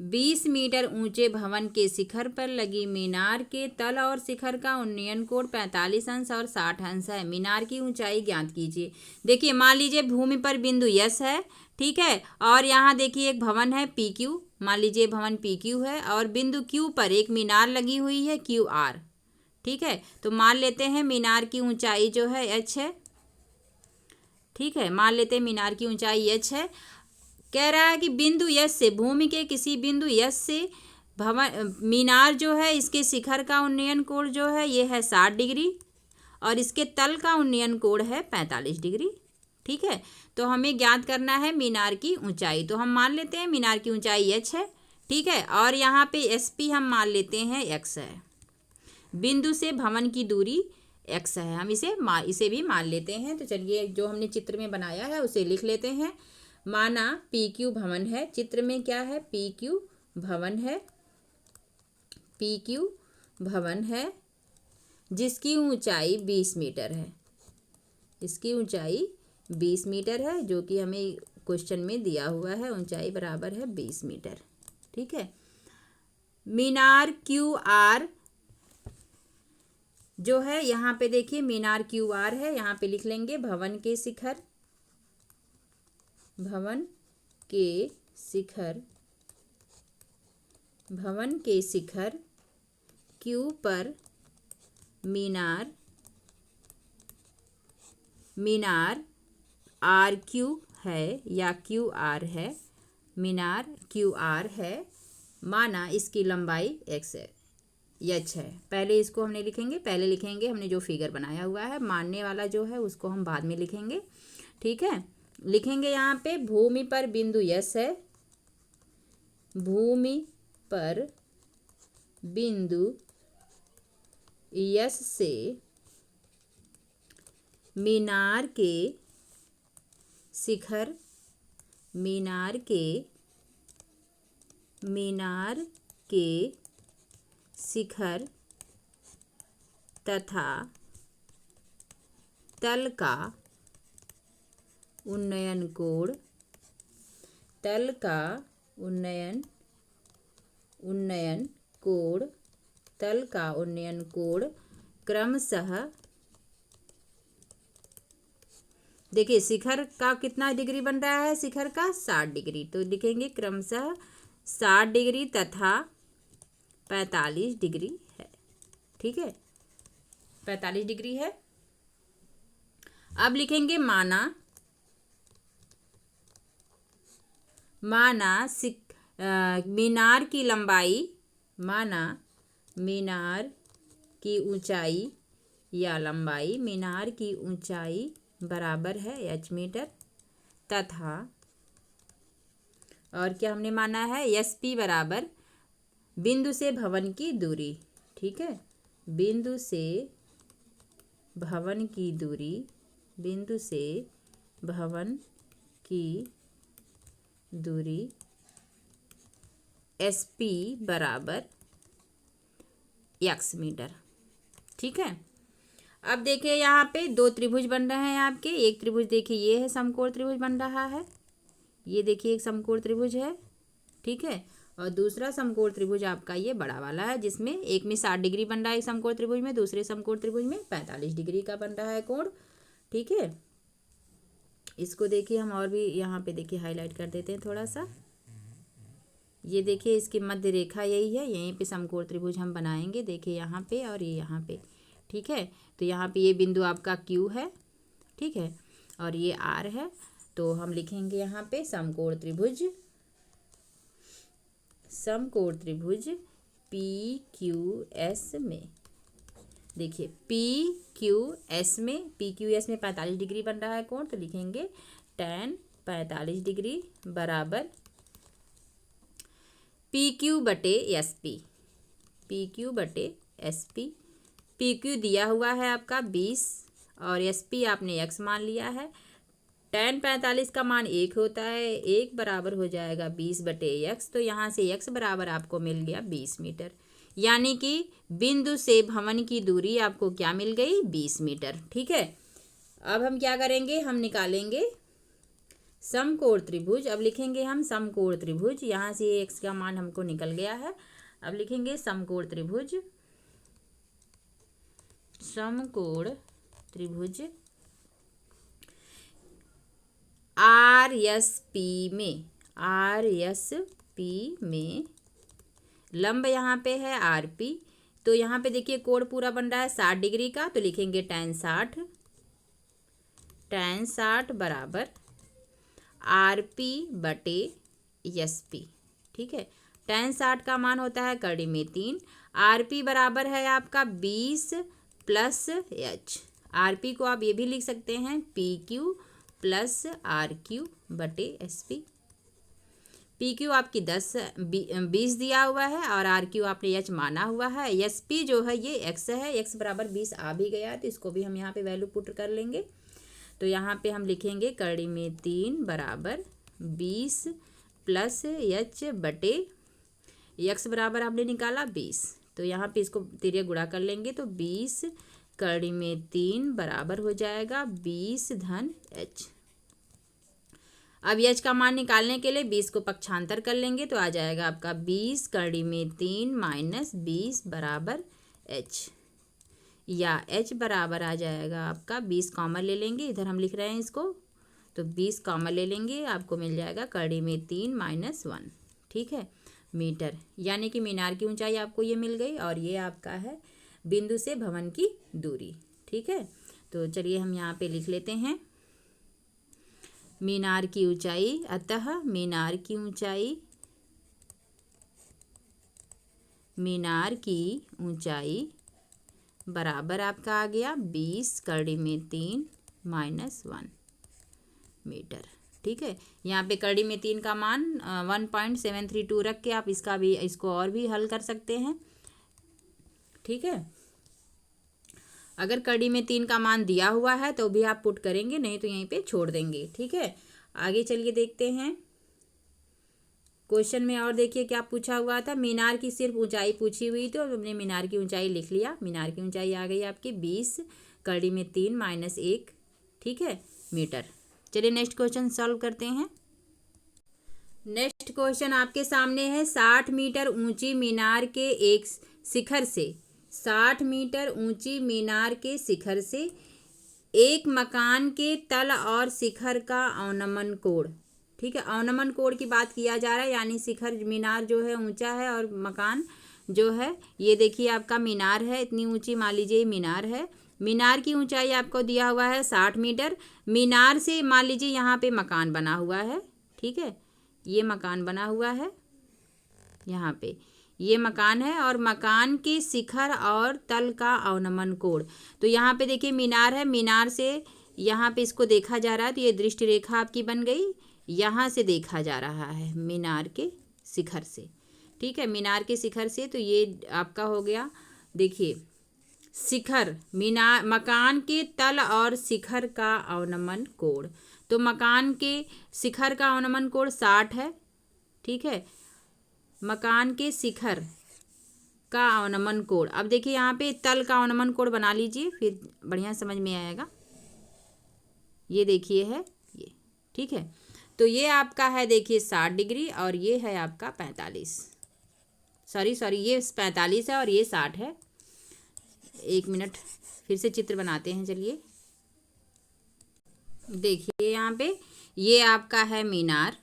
20 मीटर ऊंचे भवन के शिखर पर लगी मीनार के तल और शिखर का उन्नयन कोण 45 अंश और 60 अंश है। मीनार की ऊंचाई ज्ञात कीजिए। देखिए मान लीजिए भूमि पर बिंदु यस है, ठीक है, और यहाँ देखिए एक भवन है पी क्यू, मान लीजिए भवन पी क्यू है और बिंदु क्यू पर एक मीनार लगी हुई है क्यू आर। ठीक है, तो मान लेते हैं मीनार की ऊंचाई जो है एच है। ठीक है, मान लेते हैं मीनार की ऊंचाई एच है। कह रहा है कि बिंदु यस से, भूमि के किसी बिंदु यस से भवन, मीनार जो है इसके शिखर का उन्नयन कोण जो है ये है 60 डिग्री और इसके तल का उन्नयन कोण है 45 डिग्री। ठीक है, तो हमें ज्ञात करना है मीनार की ऊंचाई। तो हम मान लेते हैं मीनार की ऊंचाई एच है। ठीक है, और यहाँ पे एस पी हम मान लेते हैं एक्स है, बिंदु से भवन की दूरी एक्स है, हम इसे भी मान लेते हैं। तो चलिए जो हमने चित्र में बनाया है उसे लिख लेते हैं। माना पी क्यू भवन है, चित्र में क्या है, पी क्यू भवन है, पी क्यू भवन है जिसकी ऊंचाई 20 मीटर है, इसकी ऊंचाई 20 मीटर है, जो कि हमें क्वेश्चन में दिया हुआ है, ऊंचाई बराबर है 20 मीटर। ठीक है, मीनार क्यू आर जो है यहाँ पे देखिए मीनार क्यू आर है, यहाँ पे लिख लेंगे भवन के शिखर, भवन के शिखर, भवन के शिखर क्यू पर मीनार, मीनार आर क्यू है या क्यू आर है, मीनार क्यू आर है, माना इसकी लंबाई एक्स है, एच है। पहले इसको हमने लिखेंगे, पहले लिखेंगे हमने जो फिगर बनाया हुआ है, मानने वाला जो है उसको हम बाद में लिखेंगे। ठीक है, लिखेंगे यहाँ पे भूमि पर बिंदु यस है, भूमि पर बिंदु यस से मीनार के शिखर, मीनार के शिखर तथा तल का उन्नयन कोण, तल का उन्नयन कोण, तल का उन्नयन कोण क्रमशः, देखिए शिखर का कितना डिग्री बन रहा है, शिखर का 60 डिग्री, तो लिखेंगे क्रमशः 60 डिग्री तथा 45 डिग्री है। ठीक है, 45 डिग्री है। अब लिखेंगे माना मीनार की लंबाई, माना मीनार की ऊंचाई या लंबाई, मीनार की ऊंचाई बराबर है एच मीटर तथा, और क्या हमने माना है, एस पी बराबर बिंदु से भवन की दूरी। ठीक है, बिंदु से भवन की दूरी, बिंदु से भवन की दूरी एस पी बराबर एक्स मीटर। ठीक है। अब देखिए यहाँ पे दो त्रिभुज बन रहे हैं आपके। एक त्रिभुज देखिए ये है, समकोण त्रिभुज बन रहा है। ये देखिए एक समकोण त्रिभुज है, ठीक है। और दूसरा समकोण त्रिभुज आपका ये बड़ा वाला है, जिसमें एक में 60 डिग्री बन रहा है एक समकोण त्रिभुज में, दूसरे समकोण त्रिभुज में 45 डिग्री का बन रहा है कोण, ठीक है। इसको देखिए हम और भी यहाँ पे देखिए हाईलाइट कर देते हैं थोड़ा सा। ये देखिए इसकी मध्य रेखा यही है, यहीं पे समकोण त्रिभुज हम बनाएंगे। देखिए यहाँ पे और ये यहाँ पे, ठीक है। तो यहाँ पे ये बिंदु आपका Q है, ठीक है, और ये R है। तो हम लिखेंगे यहाँ पे समकोण त्रिभुज PQS में। देखिए PQS में 45 डिग्री बन रहा है कोण, तो लिखेंगे tan 45 डिग्री बराबर PQ बटे SP। PQ दिया हुआ है आपका 20 और SP आपने x मान लिया है। tan 45 का मान 1 होता है, 1 बराबर हो जाएगा 20 बटे x। तो यहाँ से x बराबर आपको मिल गया 20 मीटर, यानी कि बिंदु से भवन की दूरी आपको क्या मिल गई, 20 मीटर, ठीक है। अब हम क्या करेंगे, हम निकालेंगे समकोण त्रिभुज। अब लिखेंगे हम समकोण त्रिभुज, यहाँ से x का मान हमको निकल गया है। अब लिखेंगे समकोण त्रिभुज RSP में लंब यहाँ पे है RP। तो यहाँ पे देखिए कोण पूरा बन रहा है 60 डिग्री का, तो लिखेंगे tan 60 बराबर RP बटे SP, ठीक है। tan 60 का मान होता है कड़ी में 3। RP बराबर है आपका 20 प्लस H। RP को आप ये भी लिख सकते हैं PQ प्लस RQ बटे SP। PQ आपकी 20 दिया हुआ है और RQ आपने H माना हुआ है। SP जो है ये x है, x बराबर 20 आ भी गया है, तो इसको भी हम यहाँ पे वैल्यू पुट कर लेंगे। तो यहाँ पे हम लिखेंगे कड़ी में 3 बराबर 20 प्लस H बटे x बराबर आपने निकाला 20। तो यहाँ पे इसको तिर्यक गुणा कर लेंगे, तो 20 कड़ी में 3 बराबर हो जाएगा 20 धन H। अब H का मान निकालने के लिए 20 को पक्षांतर कर लेंगे, तो आ जाएगा आपका 20 कड़ी में 3 माइनस 20 बराबर H, या H बराबर आ जाएगा आपका 20 कॉमन ले लेंगे, इधर हम लिख रहे हैं इसको, तो 20 कॉमन ले लेंगे, आपको मिल जाएगा कड़ी में 3 माइनस 1, ठीक है, मीटर। यानी कि मीनार की ऊंचाई आपको ये मिल गई और ये आपका है बिंदु से भवन की दूरी, ठीक है। तो चलिए हम यहाँ पे लिख लेते हैं मीनार की ऊंचाई। अतः मीनार की ऊंचाई बराबर आपका आ गया 20 कड़ी में 3 माइनस 1 मीटर, ठीक है। यहाँ पे कड़ी में 3 का मान 1.732 रख के आप इसको और भी हल कर सकते हैं, ठीक है। अगर कड़ी में 3 का मान दिया हुआ है तो भी आप पुट करेंगे, नहीं तो यहीं पे छोड़ देंगे, ठीक है। आगे चलिए देखते हैं क्वेश्चन में। और देखिए क्या पूछा हुआ था, मीनार की सिर्फ ऊंचाई पूछी हुई, तो हमने मीनार की ऊंचाई लिख लिया। मीनार की ऊंचाई आ गई आपकी 20 कड़ी में 3 माइनस 1, ठीक है, मीटर। चलिए नेक्स्ट क्वेश्चन सॉल्व करते हैं। नेक्स्ट क्वेश्चन आपके सामने है 60 मीटर ऊंची मीनार के एक शिखर से 60 मीटर ऊंची मीनार के शिखर से एक मकान के तल और शिखर का अवनमन कोण, ठीक है। अवनमन कोण की बात किया जा रहा है, यानी शिखर मीनार जो है ऊंचा है और मकान जो है ये देखिए आपका मीनार है, इतनी ऊंची मान लीजिए मीनार है। मीनार की ऊंचाई आपको दिया हुआ है 60 मीटर। मीनार से मान लीजिए यहाँ पे मकान बना हुआ है, ठीक है, ये मकान बना हुआ है, यहाँ पे ये मकान है और मकान के शिखर और तल का अवनमन कोण। तो यहाँ पे देखिए मीनार है, मीनार से यहाँ पे इसको देखा जा रहा है, तो ये दृष्टि रेखा आपकी बन गई, यहाँ से देखा जा रहा है मीनार के शिखर से, ठीक है, मीनार के शिखर से। तो ये आपका हो गया, देखिए शिखर मीनार, मकान के तल और शिखर का अवनमन कोण। तो मकान के शिखर का अवनमन कोण 60 है, ठीक है। मकान के शिखर का अवनमन कोण। अब देखिए यहाँ पे तल का अवनमन कोण बना लीजिए, फिर बढ़िया समझ में आएगा। ये देखिए है ये, ठीक है। तो ये आपका है देखिए 60 डिग्री और ये है आपका 45, सॉरी ये 45 है और ये 60 है। एक मिनट फिर से चित्र बनाते हैं, चलिए। देखिए यहाँ पे ये आपका है मीनार,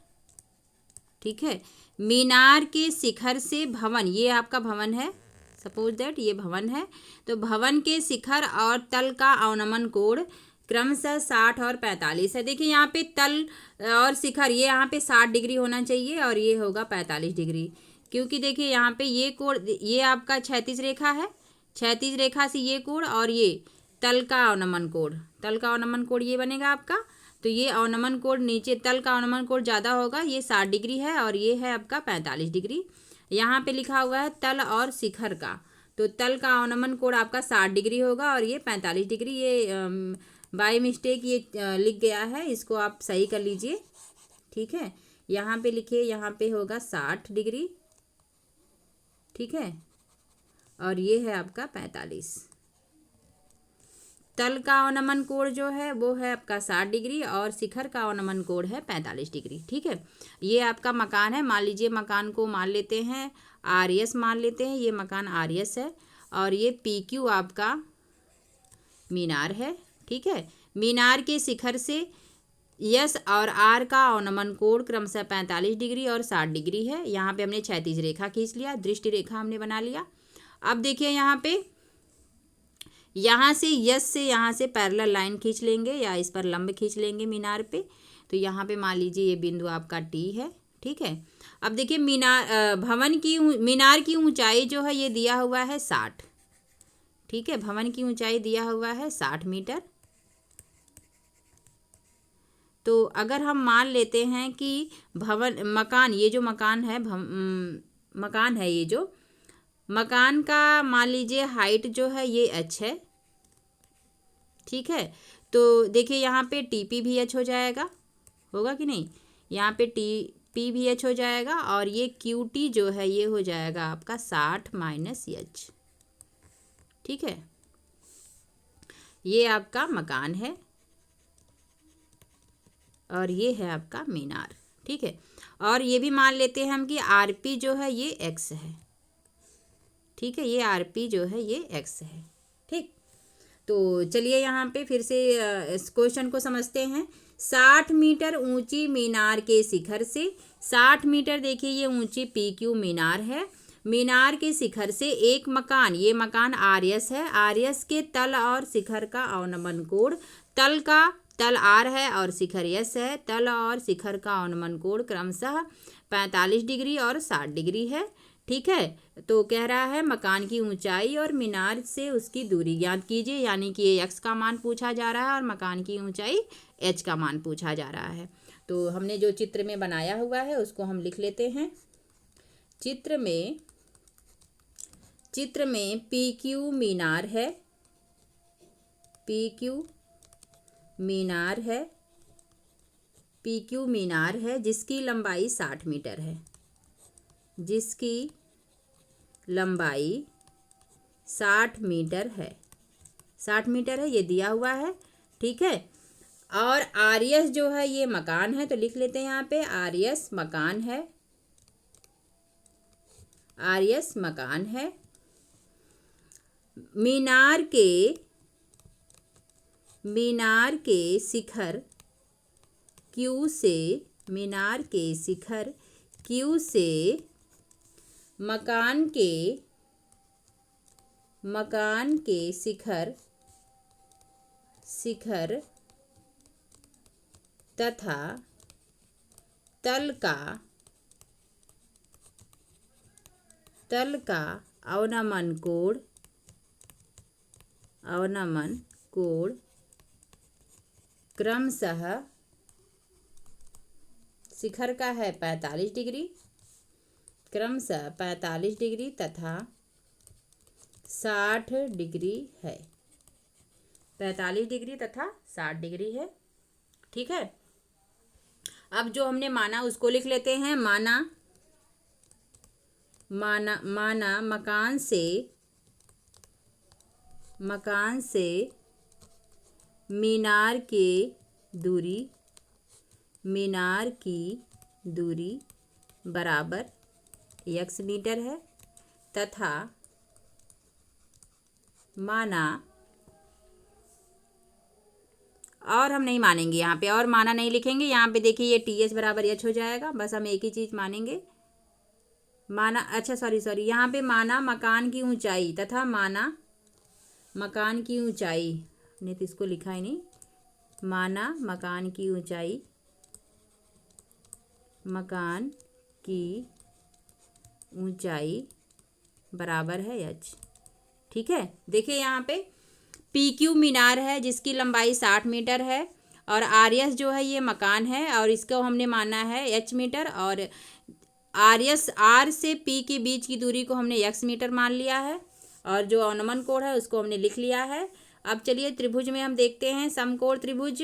ठीक है। मीनार के शिखर से भवन, ये आपका भवन है, सपोज दैट ये भवन है। तो भवन के शिखर और तल का अवनमन कोण क्रमशः 60 और 45 है। देखिए यहाँ पे तल और शिखर ये यहाँ पे 60 डिग्री होना चाहिए और ये होगा 45 डिग्री, क्योंकि देखिए यहाँ पे ये कोण, ये आपका क्षैतिज रेखा है, क्षैतिज रेखा से ये कोण और ये तल का अवनमन कोण, तल का अवनमन कोण ये बनेगा आपका। तो ये अवनमन कोण नीचे, तल का अवनमन कोण ज़्यादा होगा, ये 60 डिग्री है और ये है आपका 45 डिग्री। यहाँ पे लिखा हुआ है तल और शिखर का, तो तल का अवनमन कोण आपका 60 डिग्री होगा और ये 45 डिग्री। ये बाय मिस्टेक ये लिख गया है, इसको आप सही कर लीजिए, ठीक है। यहाँ पे लिखिए, यहाँ पे होगा 60 डिग्री, ठीक है, और ये है आपका 45। तल का अवनमन कोण जो है वो है आपका 60 डिग्री और शिखर का अवनमन कोण है 45 डिग्री, ठीक है। ये आपका मकान है, मान लीजिए मकान को मान लेते हैं RS, मान लेते हैं ये मकान RS है और ये PQ आपका मीनार है, ठीक है। मीनार के शिखर से यस और आर का अवनमन कोण क्रमशः 45 डिग्री और 60 डिग्री है। यहाँ पे हमने क्षैतिज रेखा खींच लिया, दृष्टि रेखा हमने बना लिया। अब देखिए यहाँ पे, यहाँ से यस से यहाँ से पैरेलल लाइन खींच लेंगे या इस पर लंब खींच लेंगे मीनार पे। तो यहाँ पे मान लीजिए ये बिंदु आपका T है, ठीक है। अब देखिए मीनार की ऊंचाई जो है ये दिया हुआ है 60, ठीक है। भवन की ऊंचाई दिया हुआ है 60 मीटर। तो अगर हम मान लेते हैं कि मकान, ये जो मकान है मकान है, ये जो मकान का मान लीजिए हाइट जो है ये h है, ठीक है। तो देखिए यहाँ पे TP भी h हो जाएगा, होगा कि नहीं, यहाँ पे TP भी h हो जाएगा और ये QT जो है ये हो जाएगा आपका 60 माइनस h, ठीक है। ये आपका मकान है और ये है आपका मीनार, ठीक है। और ये भी मान लेते हैं हम कि RP जो है ये x है, ठीक है। ये RP जो है ये x है, ठीक। तो चलिए यहाँ पे फिर से इस क्वेश्चन को समझते हैं। 60 मीटर ऊंची मीनार के शिखर से, 60 मीटर देखिए ये ऊंची PQ मीनार है, मीनार के शिखर से एक मकान, ये मकान RS है, RS के तल और शिखर का अवनमन कोण, तल R है और शिखर S है, तल और शिखर का अवनमन कोण क्रमशः 45 डिग्री और 60 डिग्री है, ठीक है। तो कह रहा है मकान की ऊंचाई और मीनार से उसकी दूरी ज्ञात कीजिए, यानी कि ये x का मान पूछा जा रहा है और मकान की ऊंचाई h का मान पूछा जा रहा है। तो हमने जो चित्र में बनाया हुआ है उसको हम लिख लेते हैं। चित्र में PQ मीनार है, PQ मीनार है, PQ मीनार है जिसकी लंबाई 60 मीटर है, जिसकी लंबाई 60 मीटर है, 60 मीटर है, ये दिया हुआ है, ठीक है। और RS जो है ये मकान है, तो लिख लेते हैं यहाँ पे RS मकान है, RS मकान है। मीनार के शिखर Q से, मीनार के शिखर Q से मकान के शिखर तथा तल का अवनमन कोण क्रमशः, शिखर का है 45 डिग्री, क्रमशः 45 डिग्री तथा 60 डिग्री है, 45 डिग्री तथा 60 डिग्री है, ठीक है। अब जो हमने माना उसको लिख लेते हैं। माना मकान से मीनार की दूरी बराबर x मीटर है तथा माना, और हम नहीं मानेंगे यहाँ पे, और माना नहीं लिखेंगे यहाँ पे। देखिए ये TH बराबर H हो जाएगा, बस हम एक ही चीज़ मानेंगे। माना, अच्छा सॉरी यहाँ पे माना मकान की ऊंचाई तथा माना मकान की ऊंचाई, नहीं तो इसको लिखा ही नहीं। माना मकान की ऊंचाई बराबर है h। ठीक है, देखिए यहाँ पे PQ मीनार है जिसकी लंबाई 60 मीटर है और RS जो है ये मकान है और इसको हमने माना है h मीटर, और R से P के बीच की दूरी को हमने x मीटर मान लिया है और जो अनुमान कोण है उसको हमने लिख लिया है। अब चलिए त्रिभुज में हम देखते हैं समकोण त्रिभुज।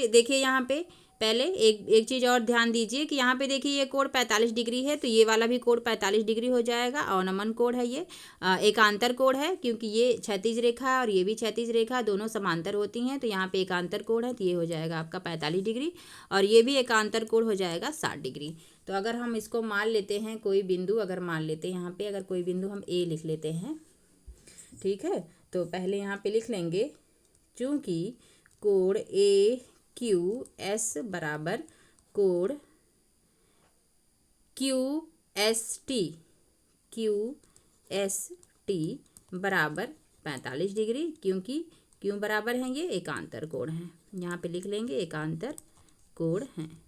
देखिए यहाँ पे पहले एक चीज़ और ध्यान दीजिए कि यहाँ पे देखिए ये कोण 45 डिग्री है तो ये वाला भी कोण 45 डिग्री हो जाएगा। अवनमन कोण है ये, एकांतर कोण है क्योंकि ये क्षैतिज रेखा है और ये भी क्षैतिज रेखा, दोनों समांतर होती हैं तो यहाँ पे एकांतर कोण है तो ये हो जाएगा आपका 45 डिग्री और ये भी एकांतर कोण हो जाएगा 60 डिग्री। तो अगर हम इसको मान लेते हैं कोई बिंदु, अगर मान लेते हैं यहाँ पे अगर कोई बिंदु हम A लिख लेते हैं, ठीक है, तो पहले यहाँ पे लिख लेंगे चूँकि कोण AQS बराबर कोण QST बराबर 45 डिग्री, क्योंकि क्यों बराबर हैं, ये एकांतर कोण हैं। यहाँ पे लिख लेंगे एकांतर कोण हैं।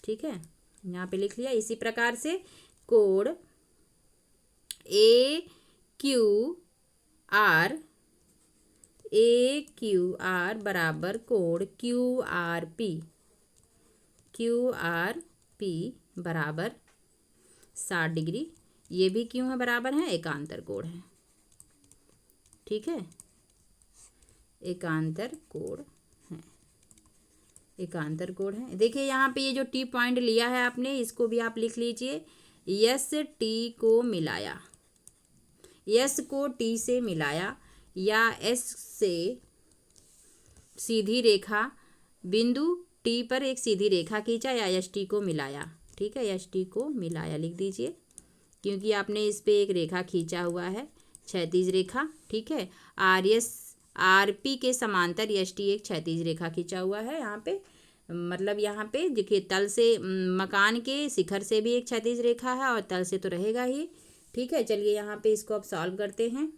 ठीक है, यहाँ पे लिख लिया। इसी प्रकार से कोण AQR बराबर कोण QRP बराबर 60 डिग्री, ये भी क्यों है बराबर है, एकांतर कोण है। ठीक है, एकांतर कोण है। देखिए यहाँ पे ये जो T पॉइंट लिया है आपने, इसको भी आप लिख लीजिए। T को मिलाया, S को T से मिलाया या S से सीधी रेखा, बिंदु T पर एक सीधी रेखा खींचा या ST को मिलाया। ठीक है, ST को मिलाया लिख दीजिए क्योंकि आपने इस पे एक रेखा खींचा हुआ है, क्षैतिज रेखा। ठीक है, RP के समांतर ST एक क्षैतिज रेखा खींचा हुआ है यहाँ पे, मतलब यहाँ पे देखिए तल से मकान के शिखर से भी एक क्षैतिज रेखा है और तल से तो रहेगा ही। ठीक है, चलिए यहाँ पे इसको अब सॉल्व करते हैं।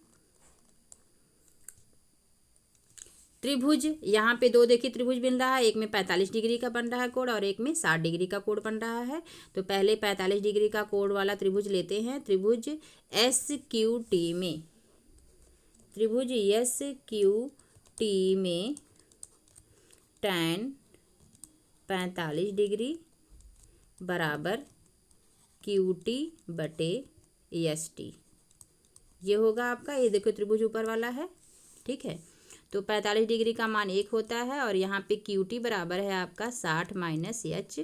त्रिभुज, यहाँ पे दो देखिए त्रिभुज बन रहा है, एक में 45 डिग्री का बन रहा है कोण और एक में 60 डिग्री का कोण बन रहा है। तो पहले 45 डिग्री का कोण वाला त्रिभुज लेते हैं। त्रिभुज SQT में tan 45 डिग्री बराबर QT बटे ST, ये होगा आपका। ये देखो त्रिभुज ऊपर वाला है। ठीक है, तो 45 डिग्री का मान 1 होता है और यहाँ पे QT बराबर है आपका 60 माइनस H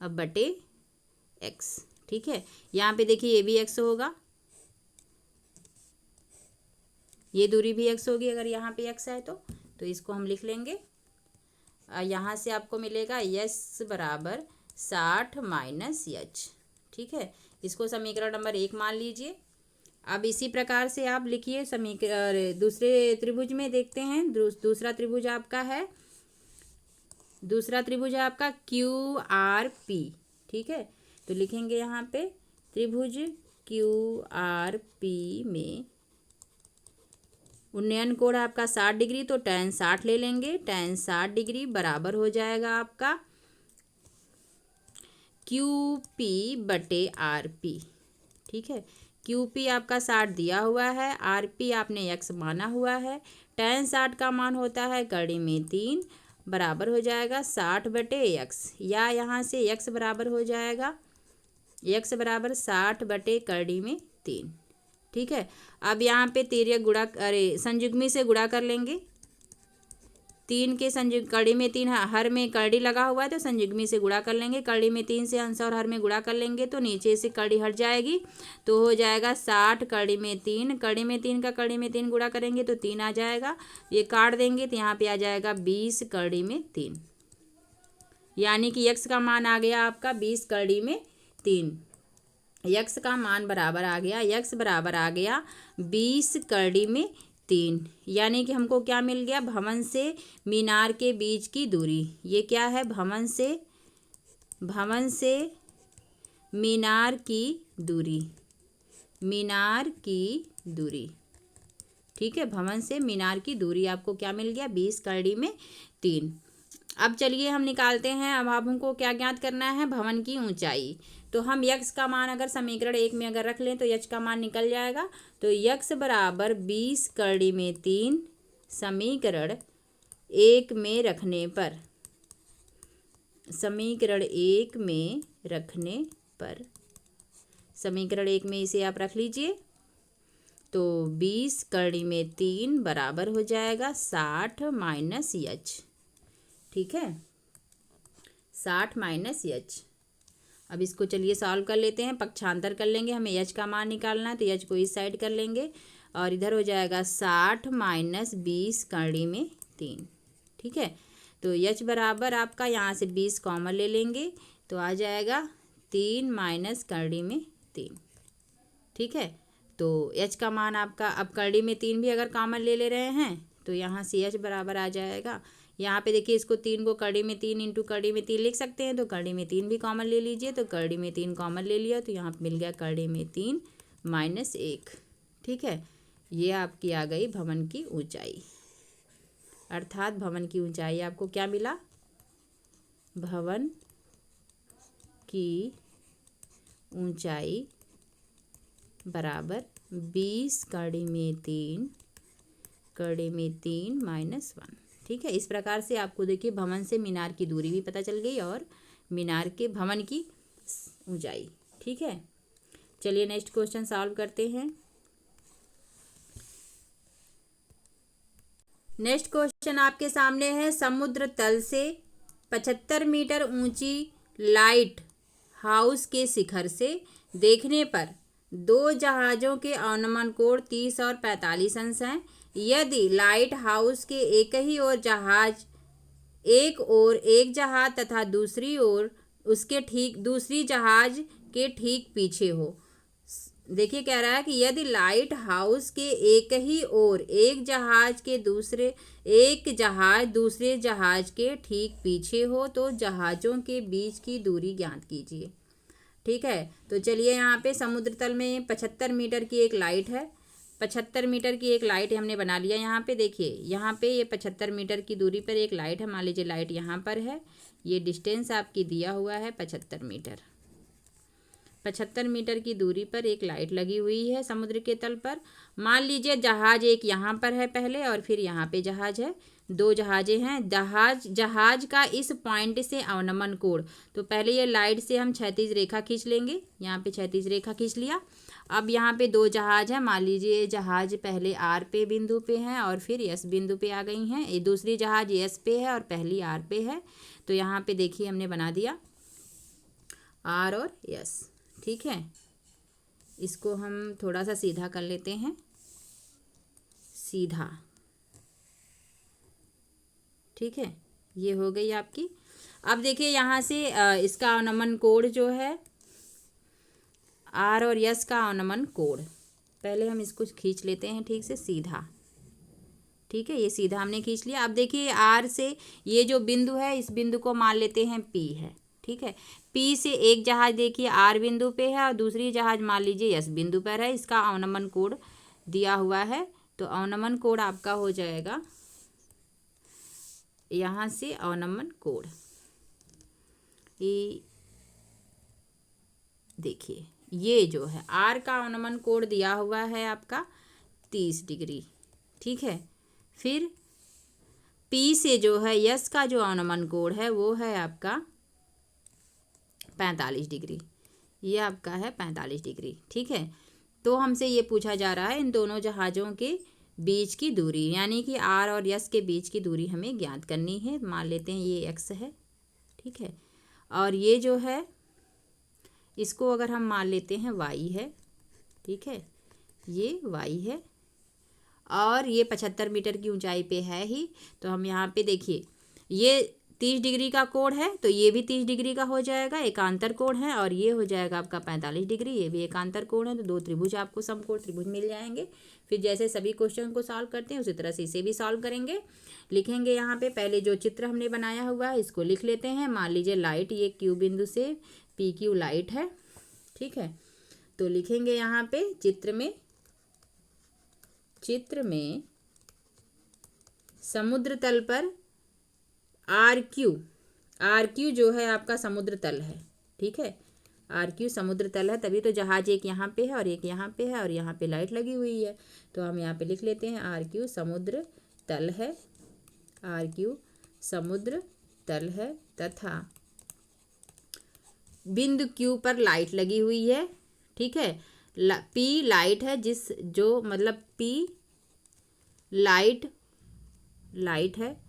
अब बटे X। ठीक है, यहाँ पे देखिए ये भी X होगा, ये दूरी भी X होगी अगर यहाँ पे X है तो इसको हम लिख लेंगे। यहाँ से आपको मिलेगा S बराबर 60 माइनस H। ठीक है, इसको समीकरण नंबर 1 मान लीजिए। अब इसी प्रकार से आप लिखिए समीकरण दूसरे त्रिभुज में देखते हैं। दूसरा त्रिभुज आपका QRP। ठीक है, तो लिखेंगे यहाँ पे त्रिभुज QRP में उन्नयन कोण आपका 60 डिग्री, तो tan 60 ले लेंगे। tan 60 डिग्री बराबर हो जाएगा आपका QP बटे RP। ठीक है, QP आपका 60 दिया हुआ है, RP आपने X माना हुआ है। tan 60 का मान होता है कड़ी में 3 बराबर हो जाएगा 60 बटे X, या यहाँ से X बराबर हो जाएगा 60 बटे कड़ी में 3। ठीक है, अब यहाँ पे तिर्यक संयुग्मी से गुणा कर लेंगे। 3 के संयुग कड़ी में 3 हर में कड़ी लगा हुआ है तो संयुग्मी से गुणा कर लेंगे। कड़ी में 3 से अंश और हर में गुणा कर लेंगे तो नीचे से कड़ी हट जाएगी तो हो जाएगा 60 कड़ी में 3। कड़ी में 3 का कड़ी में 3 गुणा करेंगे तो 3 आ जाएगा। ये काट देंगे तो यहाँ पे आ जाएगा 20 कड़ी में 3, यानी कि यक्स का मान आ गया आपका 20 कड़ी में 3। यक्स का मान बराबर आ गया, यक्स बराबर आ गया 20 कड़ी में 3, यानी कि हमको क्या मिल गया, भवन से मीनार के बीच की दूरी। ये क्या है, भवन से मीनार की दूरी, मीनार की दूरी। ठीक है, भवन से मीनार की दूरी आपको क्या मिल गया, 20 कड़ी में 3। अब चलिए हम निकालते हैं। अब हमको क्या ज्ञात करना है, भवन की ऊंचाई। तो हम यक्स का मान अगर समीकरण 1 में अगर रख लें तो यक्स का मान निकल जाएगा। तो यक्स बराबर 20 कड़ी में 3 समीकरण 1 में रखने पर, समीकरण 1 में रखने पर, समीकरण 1 में इसे आप रख लीजिए तो 20 कड़ी में 3 बराबर हो जाएगा 60 माइनस यच। ठीक है, 60 माइनस यच। अब इसको चलिए सॉल्व कर लेते हैं, पक्षांतर कर लेंगे। हमें यच का मान निकालना है तो यच को इस साइड कर लेंगे और इधर हो जाएगा 60 माइनस 20 कड़ी में 3। ठीक है, तो यच बराबर आपका यहाँ से 20 कॉमन ले लेंगे तो आ जाएगा 3 माइनस कड़ी में 3। ठीक है, तो यच का मान आपका, अब कड़ी में 3 भी अगर कॉमन ले रहे हैं तो यहाँ से यच बराबर आ जाएगा, यहाँ पे देखिए इसको 3 को कड़ी में 3 इंटू कड़ी में 3 लिख सकते हैं तो कड़ी में 3 भी कॉमन ले लीजिए। तो कड़ी में 3 कॉमन ले लिया तो यहाँ पे मिल गया कड़ी में 3 माइनस 1। ठीक है, ये आपकी आ गई भवन की ऊंचाई, अर्थात भवन की ऊंचाई आपको क्या मिला, भवन की ऊंचाई बराबर 20 कड़ी में 3 माइनस 1। ठीक है, इस प्रकार से आपको देखिए भवन से मीनार की दूरी भी पता चल गई और मीनार के भवन की ऊंचाई। ठीक है, चलिए नेक्स्ट क्वेश्चन सॉल्व करते हैं। नेक्स्ट क्वेश्चन आपके सामने है, समुद्र तल से 75 मीटर ऊंची लाइट हाउस के शिखर से देखने पर 2 जहाज़ों के अवनमन कोण 30 और 45 अंश हैं। यदि लाइट हाउस के एक ओर एक जहाज तथा दूसरी ओर उसके दूसरी जहाज के ठीक पीछे हो। देखिए कह रहा है कि यदि लाइट हाउस के एक ही ओर एक जहाज दूसरे जहाज के ठीक पीछे हो तो जहाज़ों के बीच की दूरी ज्ञात कीजिए। ठीक है, तो चलिए यहाँ पे समुद्र तल में 75 मीटर की एक लाइट है, 75 मीटर की एक लाइट हमने बना लिया। यहाँ पे देखिए, यहाँ पे ये 75 मीटर की दूरी पर एक लाइट है, मान लीजिए लाइट यहाँ पर है, ये डिस्टेंस आपकी दिया हुआ है 75 मीटर। 75 मीटर की दूरी पर एक लाइट लगी हुई है समुद्र के तल पर। मान लीजिए जहाज एक यहाँ पर है पहले और फिर यहाँ पे जहाज है, 2 जहाजें हैं। जहाज का इस पॉइंट से अवनमन कोण, तो पहले ये लाइट से हम क्षैतिज रेखा खींच लेंगे, यहाँ पे क्षैतिज रेखा खींच लिया। अब यहाँ पे 2 जहाज हैं, मान लीजिए जहाज पहले आर पे बिंदु पे हैं और फिर एस बिंदु पे आ गई हैं। ये दूसरी जहाज एस पे है और पहली आर पे है, तो यहाँ पे देखिए हमने बना दिया आर और एस। ठीक है, इसको हम थोड़ा सा सीधा कर लेते हैं, सीधा। ठीक है, ये हो गई आपकी। अब देखिए यहाँ से इसका अवनमन कोण जो है आर और यस का अवनमन कोण, पहले हम इसको खींच लेते हैं ठीक से सीधा। ठीक है, ये सीधा हमने खींच लिया। अब देखिए आर से ये जो बिंदु है इस बिंदु को मान लेते हैं पी है। ठीक है, पी से एक जहाज देखिए आर बिंदु पे है और दूसरी जहाज मान लीजिए यस बिंदु पर है, इसका अवनमन कोण दिया हुआ है। तो अवनमन कोण आपका हो जाएगा, यहाँ से अवनमन कोण ये देखिए, ये जो है आर का अवनमन कोण दिया हुआ है आपका 30 डिग्री। ठीक है, फिर पी से जो है यस का जो अवनमन कोण है वो है आपका 45 डिग्री, ये आपका है 45 डिग्री। ठीक है, तो हमसे ये पूछा जा रहा है इन दोनों जहाज़ों के बीच की दूरी, यानी कि आर और यस के बीच की दूरी हमें ज्ञात करनी है। मान लेते हैं ये एक्स है, ठीक है, और ये जो है इसको अगर हम मान लेते हैं वाई है, ठीक है, ये वाई है, और ये 75 मीटर की ऊंचाई पे है ही। तो हम यहाँ पे देखिए ये 30 डिग्री का कोण है, तो ये भी 30 डिग्री का हो जाएगा, एकांतर कोण है, और ये हो जाएगा आपका 45 डिग्री, ये भी एकांतर कोण है। तो दो त्रिभुज आपको समकोण त्रिभुज मिल जाएंगे। फिर जैसे सभी क्वेश्चन को सॉल्व करते हैं उसी तरह से इसे भी सॉल्व करेंगे। लिखेंगे यहाँ पे पहले जो चित्र हमने बनाया हुआ है इसको लिख लेते हैं। मान लीजिए लाइट ये क्यू बिंदु से पी क्यू लाइट है, ठीक है, तो लिखेंगे यहाँ पे चित्र में समुद्र तल पर आर क्यू जो है आपका समुद्र तल है, ठीक है, आर क्यू समुद्र तल है, तभी तो जहाज एक यहाँ पे है और एक यहाँ पे है और यहाँ पे लाइट लगी हुई है। तो हम यहाँ पे लिख लेते हैं आर क्यू समुद्र तल है, आर क्यू समुद्र तल है, तथा बिंदु क्यू पर लाइट लगी हुई है, ठीक है। पी लाइट है, जो मतलब पी लाइट है,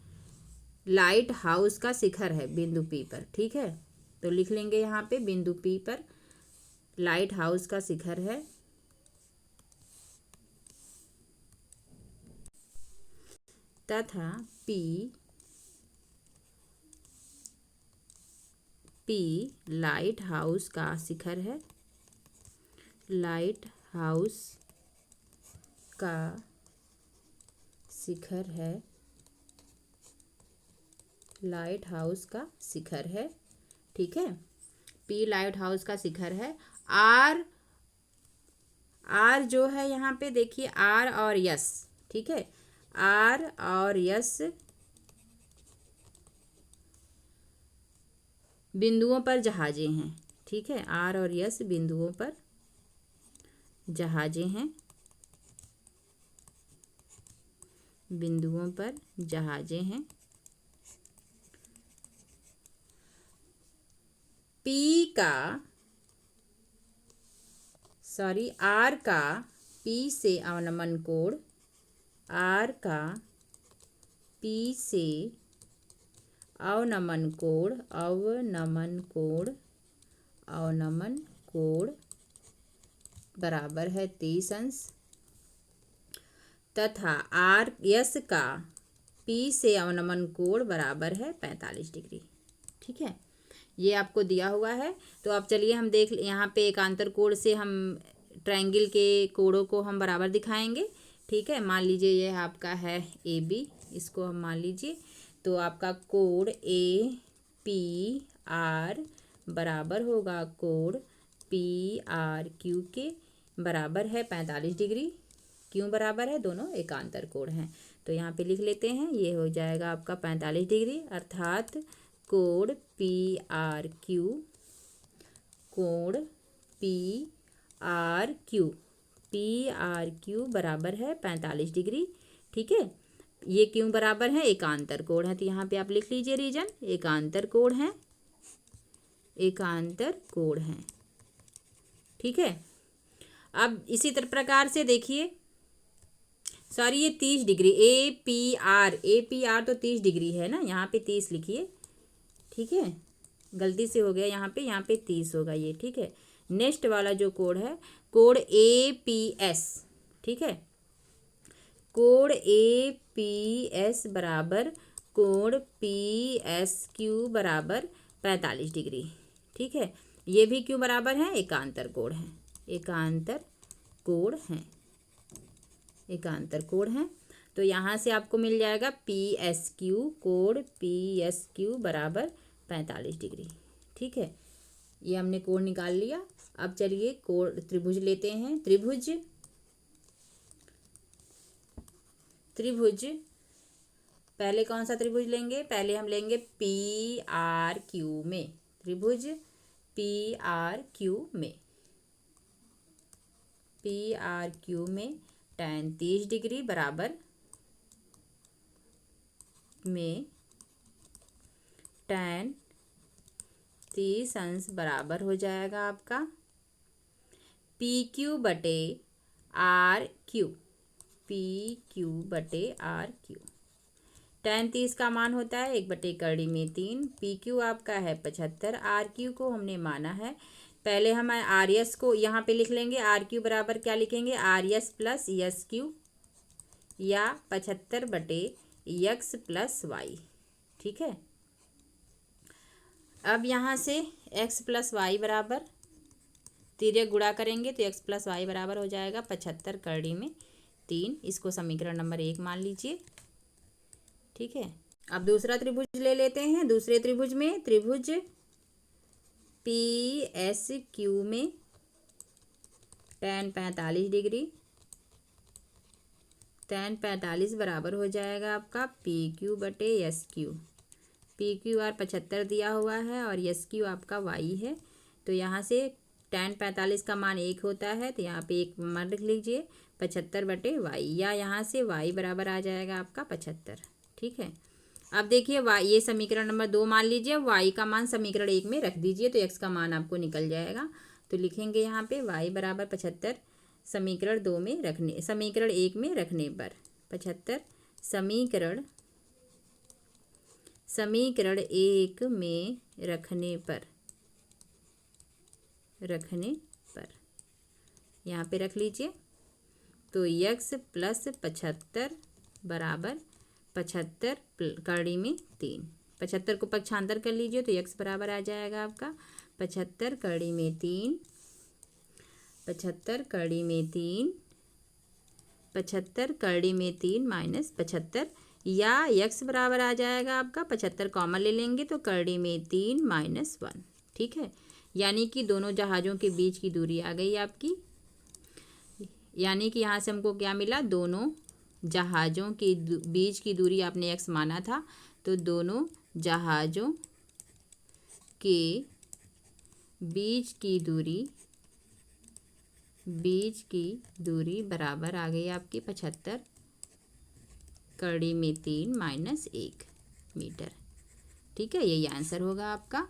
लाइट हाउस का शिखर है बिंदु पी पर, ठीक है। तो लिख लेंगे यहाँ पे बिंदु पी पर लाइट हाउस का शिखर है, तथा पी लाइट हाउस का शिखर है, लाइट हाउस का शिखर है, लाइट हाउस का शिखर है, ठीक है। पी लाइट हाउस का शिखर है। आर जो है यहाँ पे देखिए आर और यस, ठीक है, आर और यस बिंदुओं पर जहाजें हैं, ठीक है, आर और यस बिंदुओं पर जहाजें हैं, बिंदुओं पर जहाजें हैं। आर का पी से अवनमन कोण, आर का पी से अवनमन कोण बराबर है 30 अंश, तथा आर यस का पी से अवनमन कोण बराबर है 45 डिग्री, ठीक है। ये आपको दिया हुआ है। तो अब चलिए हम देख यहाँ पे एकांतर कोण से हम ट्रायंगल के कोणों को हम बराबर दिखाएंगे, ठीक है। मान लीजिए ये आपका है ए बी, इसको हम मान लीजिए, तो आपका कोण ए पी आर बराबर होगा कोण पी आर क्यू के बराबर है 45 डिग्री। क्यों बराबर है? दोनों एकांतर कोण हैं। तो यहाँ पे लिख लेते हैं, ये हो जाएगा आपका 45 डिग्री, अर्थात कोण पी आर क्यू, कोण पी आर क्यू बराबर है 45 डिग्री, ठीक है। ये क्यों बराबर है? एकांतर कोण है। तो यहाँ पे आप लिख लीजिए रीजन, एकांतर कोण है, एकांतर कोण है, ठीक है। अब इसी तरह प्रकार से देखिए, सॉरी ये 30 डिग्री ए पी आर तो 30 डिग्री है ना, यहाँ पे 30 लिखिए, ठीक है, गलती से हो गया यहाँ पे 30 होगा ये, ठीक है। नेक्स्ट वाला जो कोण है, कोण ए पी एस, ठीक है, कोण ए पी एस बराबर कोण पी एस क्यू बराबर 45 डिग्री, ठीक है। ये भी क्यों बराबर है? एकांतर कोण है, एकांतर कोण है, एकांतर कोण है। तो यहाँ से आपको मिल जाएगा पी एस क्यू, कोण पी एस क्यू बराबर 45 डिग्री, ठीक है। ये हमने कोण निकाल लिया। अब चलिए कोण त्रिभुज लेते हैं। त्रिभुज पहले कौन सा त्रिभुज लेंगे? पहले हम लेंगे पी आर क्यू में, त्रिभुज पी आर क्यू में, पी आर क्यू में tan 30 डिग्री बराबर में tan 30 अंश बराबर हो जाएगा आपका पी क्यू बटे आर क्यू, PQ/RQ। tan 30 का मान होता है 1/3। PQ आपका है 75। RQ को हमने माना है, पहले हम RS को यहाँ पे लिख लेंगे। RQ बराबर क्या लिखेंगे, RS प्लस SQ या 75/X प्लस Y। ठीक है, अब यहाँ से x प्लस वाई बराबर तिर्यक गुणा करेंगे तो x प्लस वाई बराबर हो जाएगा 75/3। इसको समीकरण नंबर 1 मान लीजिए। ठीक है, अब दूसरा त्रिभुज ले लेते हैं। दूसरे त्रिभुज में त्रिभुज PSQ में tan 45 डिग्री, tan 45 बराबर हो जाएगा आपका PQ/SQ। PQR 75 दिया हुआ है और SQ आपका Y है, तो यहाँ से tan 45 का मान 1 होता है, तो यहाँ पे 1 मान लिख लीजिए 75/Y, या यहाँ से Y बराबर आ जाएगा आपका 75। ठीक है, अब देखिए Y, ये समीकरण नंबर 2 मान लीजिए। Y का मान समीकरण 1 में रख दीजिए तो X का मान आपको निकल जाएगा। तो लिखेंगे यहाँ पे Y बराबर 75 समीकरण 1 में रखने पर 75 समीकरण 1 में रखने पर यहाँ पे रख लीजिए। तो x प्लस 75 बराबर 75/3। 75 को पक्षांतर कर लीजिए तो x बराबर आ जाएगा आपका 75/3। 75/3 माइनस 75, या x बराबर आ जाएगा आपका 75 कॉमन ले लेंगे तो 3 माइनस 1। ठीक है, यानी कि दोनों जहाज़ों के बीच की दूरी आ गई आपकी। यानी कि यहाँ से हमको क्या मिला, दोनों जहाज़ों के बीच की दूरी आपने x माना था, तो दोनों जहाज़ों के बीच की दूरी बराबर आ गई आपकी 75/3 माइनस 1 मीटर। ठीक है, यही आंसर होगा आपका।